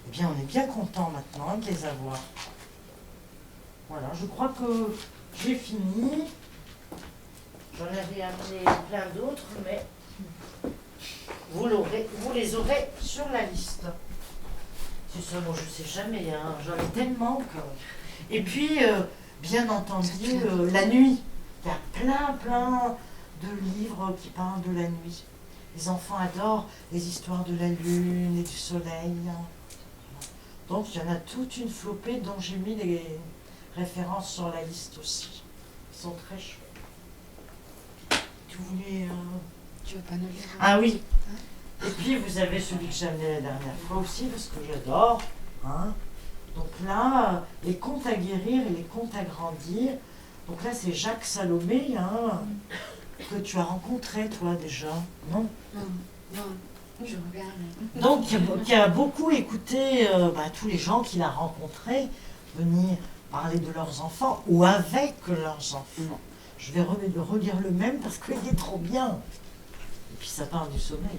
Eh bien on est bien content maintenant, hein, de les avoir. Voilà, je crois que j'ai fini. J'en avais amené plein d'autres, mais vous les aurez sur la liste. C'est ça, moi je sais jamais, hein, j'en ai tellement que... Et puis, bien entendu, la nuit. Il y a plein de livres qui parlent de la nuit. Les enfants adorent les histoires de la lune et du soleil. Donc il y en a toute une flopée dont j'ai mis les références sur la liste aussi. Ils sont très chouettes. Tu voulais... Tu veux pas nous lire? Ah oui. Et puis vous avez celui que j'ai amené la dernière fois aussi, parce que j'adore. Hein. Donc là, les contes à guérir et les contes à grandir. Donc là, c'est Jacques Salomé, hein, que tu as rencontré toi déjà, non? Non, je regarde. Donc qui a beaucoup écouté tous les gens qu'il a rencontrés venir parler de leurs enfants ou avec leurs enfants. Je vais relire le même parce qu'il est trop bien. Et puis ça parle du sommeil.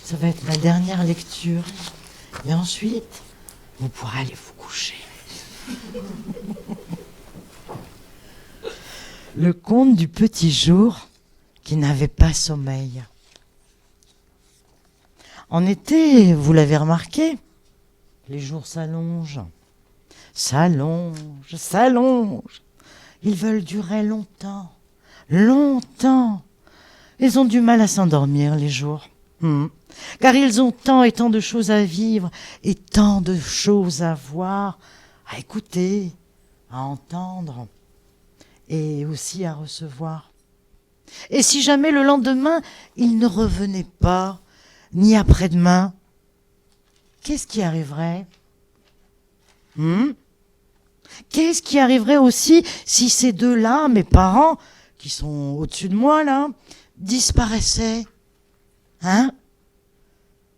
Ça va être ma dernière lecture. Et ensuite, vous pourrez aller vous coucher. Le conte du petit jour qui n'avait pas sommeil. En été, vous l'avez remarqué, les jours s'allongent, s'allongent, s'allongent. Ils veulent durer longtemps, longtemps. Ils ont du mal à s'endormir les jours. Car ils ont tant et tant de choses à vivre et tant de choses à voir, à écouter, à entendre et aussi à recevoir. Et si jamais le lendemain, ils ne revenaient pas, ni après-demain, qu'est-ce qui arriverait? Qu'est-ce qui arriverait aussi si ces deux-là, mes parents, qui sont au-dessus de moi là, disparaissaient? Hein?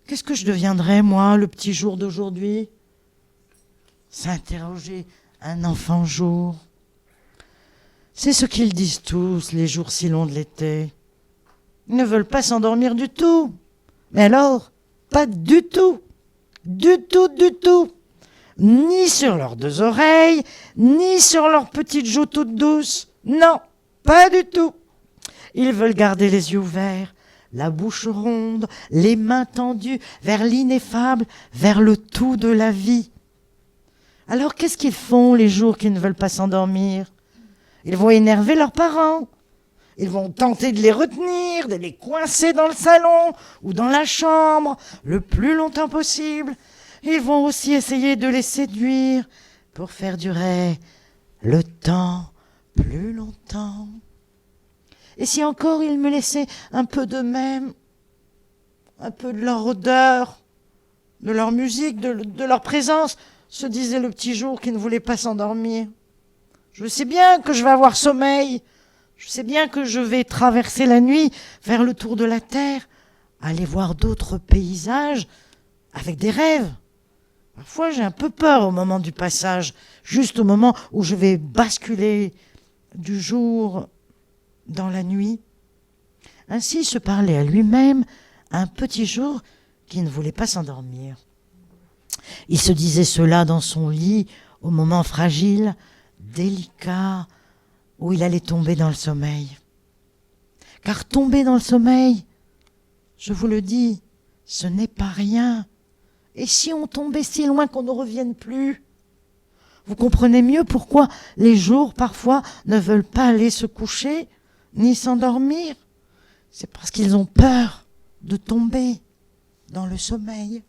Qu'est-ce que je deviendrais, moi, le petit jour d'aujourd'hui? S'interroger un enfant jour. C'est ce qu'ils disent tous, les jours si longs de l'été. Ils ne veulent pas s'endormir du tout. Mais alors, pas du tout. Du tout, du tout. Ni sur leurs deux oreilles, ni sur leurs petites joues toutes douces. Non, pas du tout. Ils veulent garder les yeux ouverts, la bouche ronde, les mains tendues vers l'ineffable, vers le tout de la vie. Alors qu'est-ce qu'ils font les jours qu'ils ne veulent pas s'endormir? Ils vont énerver leurs parents. Ils vont tenter de les retenir, de les coincer dans le salon ou dans la chambre le plus longtemps possible. Ils vont aussi essayer de les séduire pour faire durer le temps plus longtemps. Et si encore ils me laissaient un peu d'eux-mêmes, un peu de leur odeur, de leur musique, de leur présence, se disait le petit jour qui ne voulait pas s'endormir. Je sais bien que je vais avoir sommeil. Je sais bien que je vais traverser la nuit, faire le tour de la terre, aller voir d'autres paysages avec des rêves. Parfois, j'ai un peu peur au moment du passage, juste au moment où je vais basculer du jour dans la nuit. Ainsi se parlait à lui-même un petit jour qui ne voulait pas s'endormir. Il se disait cela dans son lit au moment fragile, délicat, où il allait tomber dans le sommeil. Car tomber dans le sommeil, je vous le dis, ce n'est pas rien. Et si on tombait si loin qu'on ne revienne plus? Vous comprenez mieux pourquoi les jours, parfois, ne veulent pas aller se coucher, ni s'endormir. C'est parce qu'ils ont peur de tomber dans le sommeil.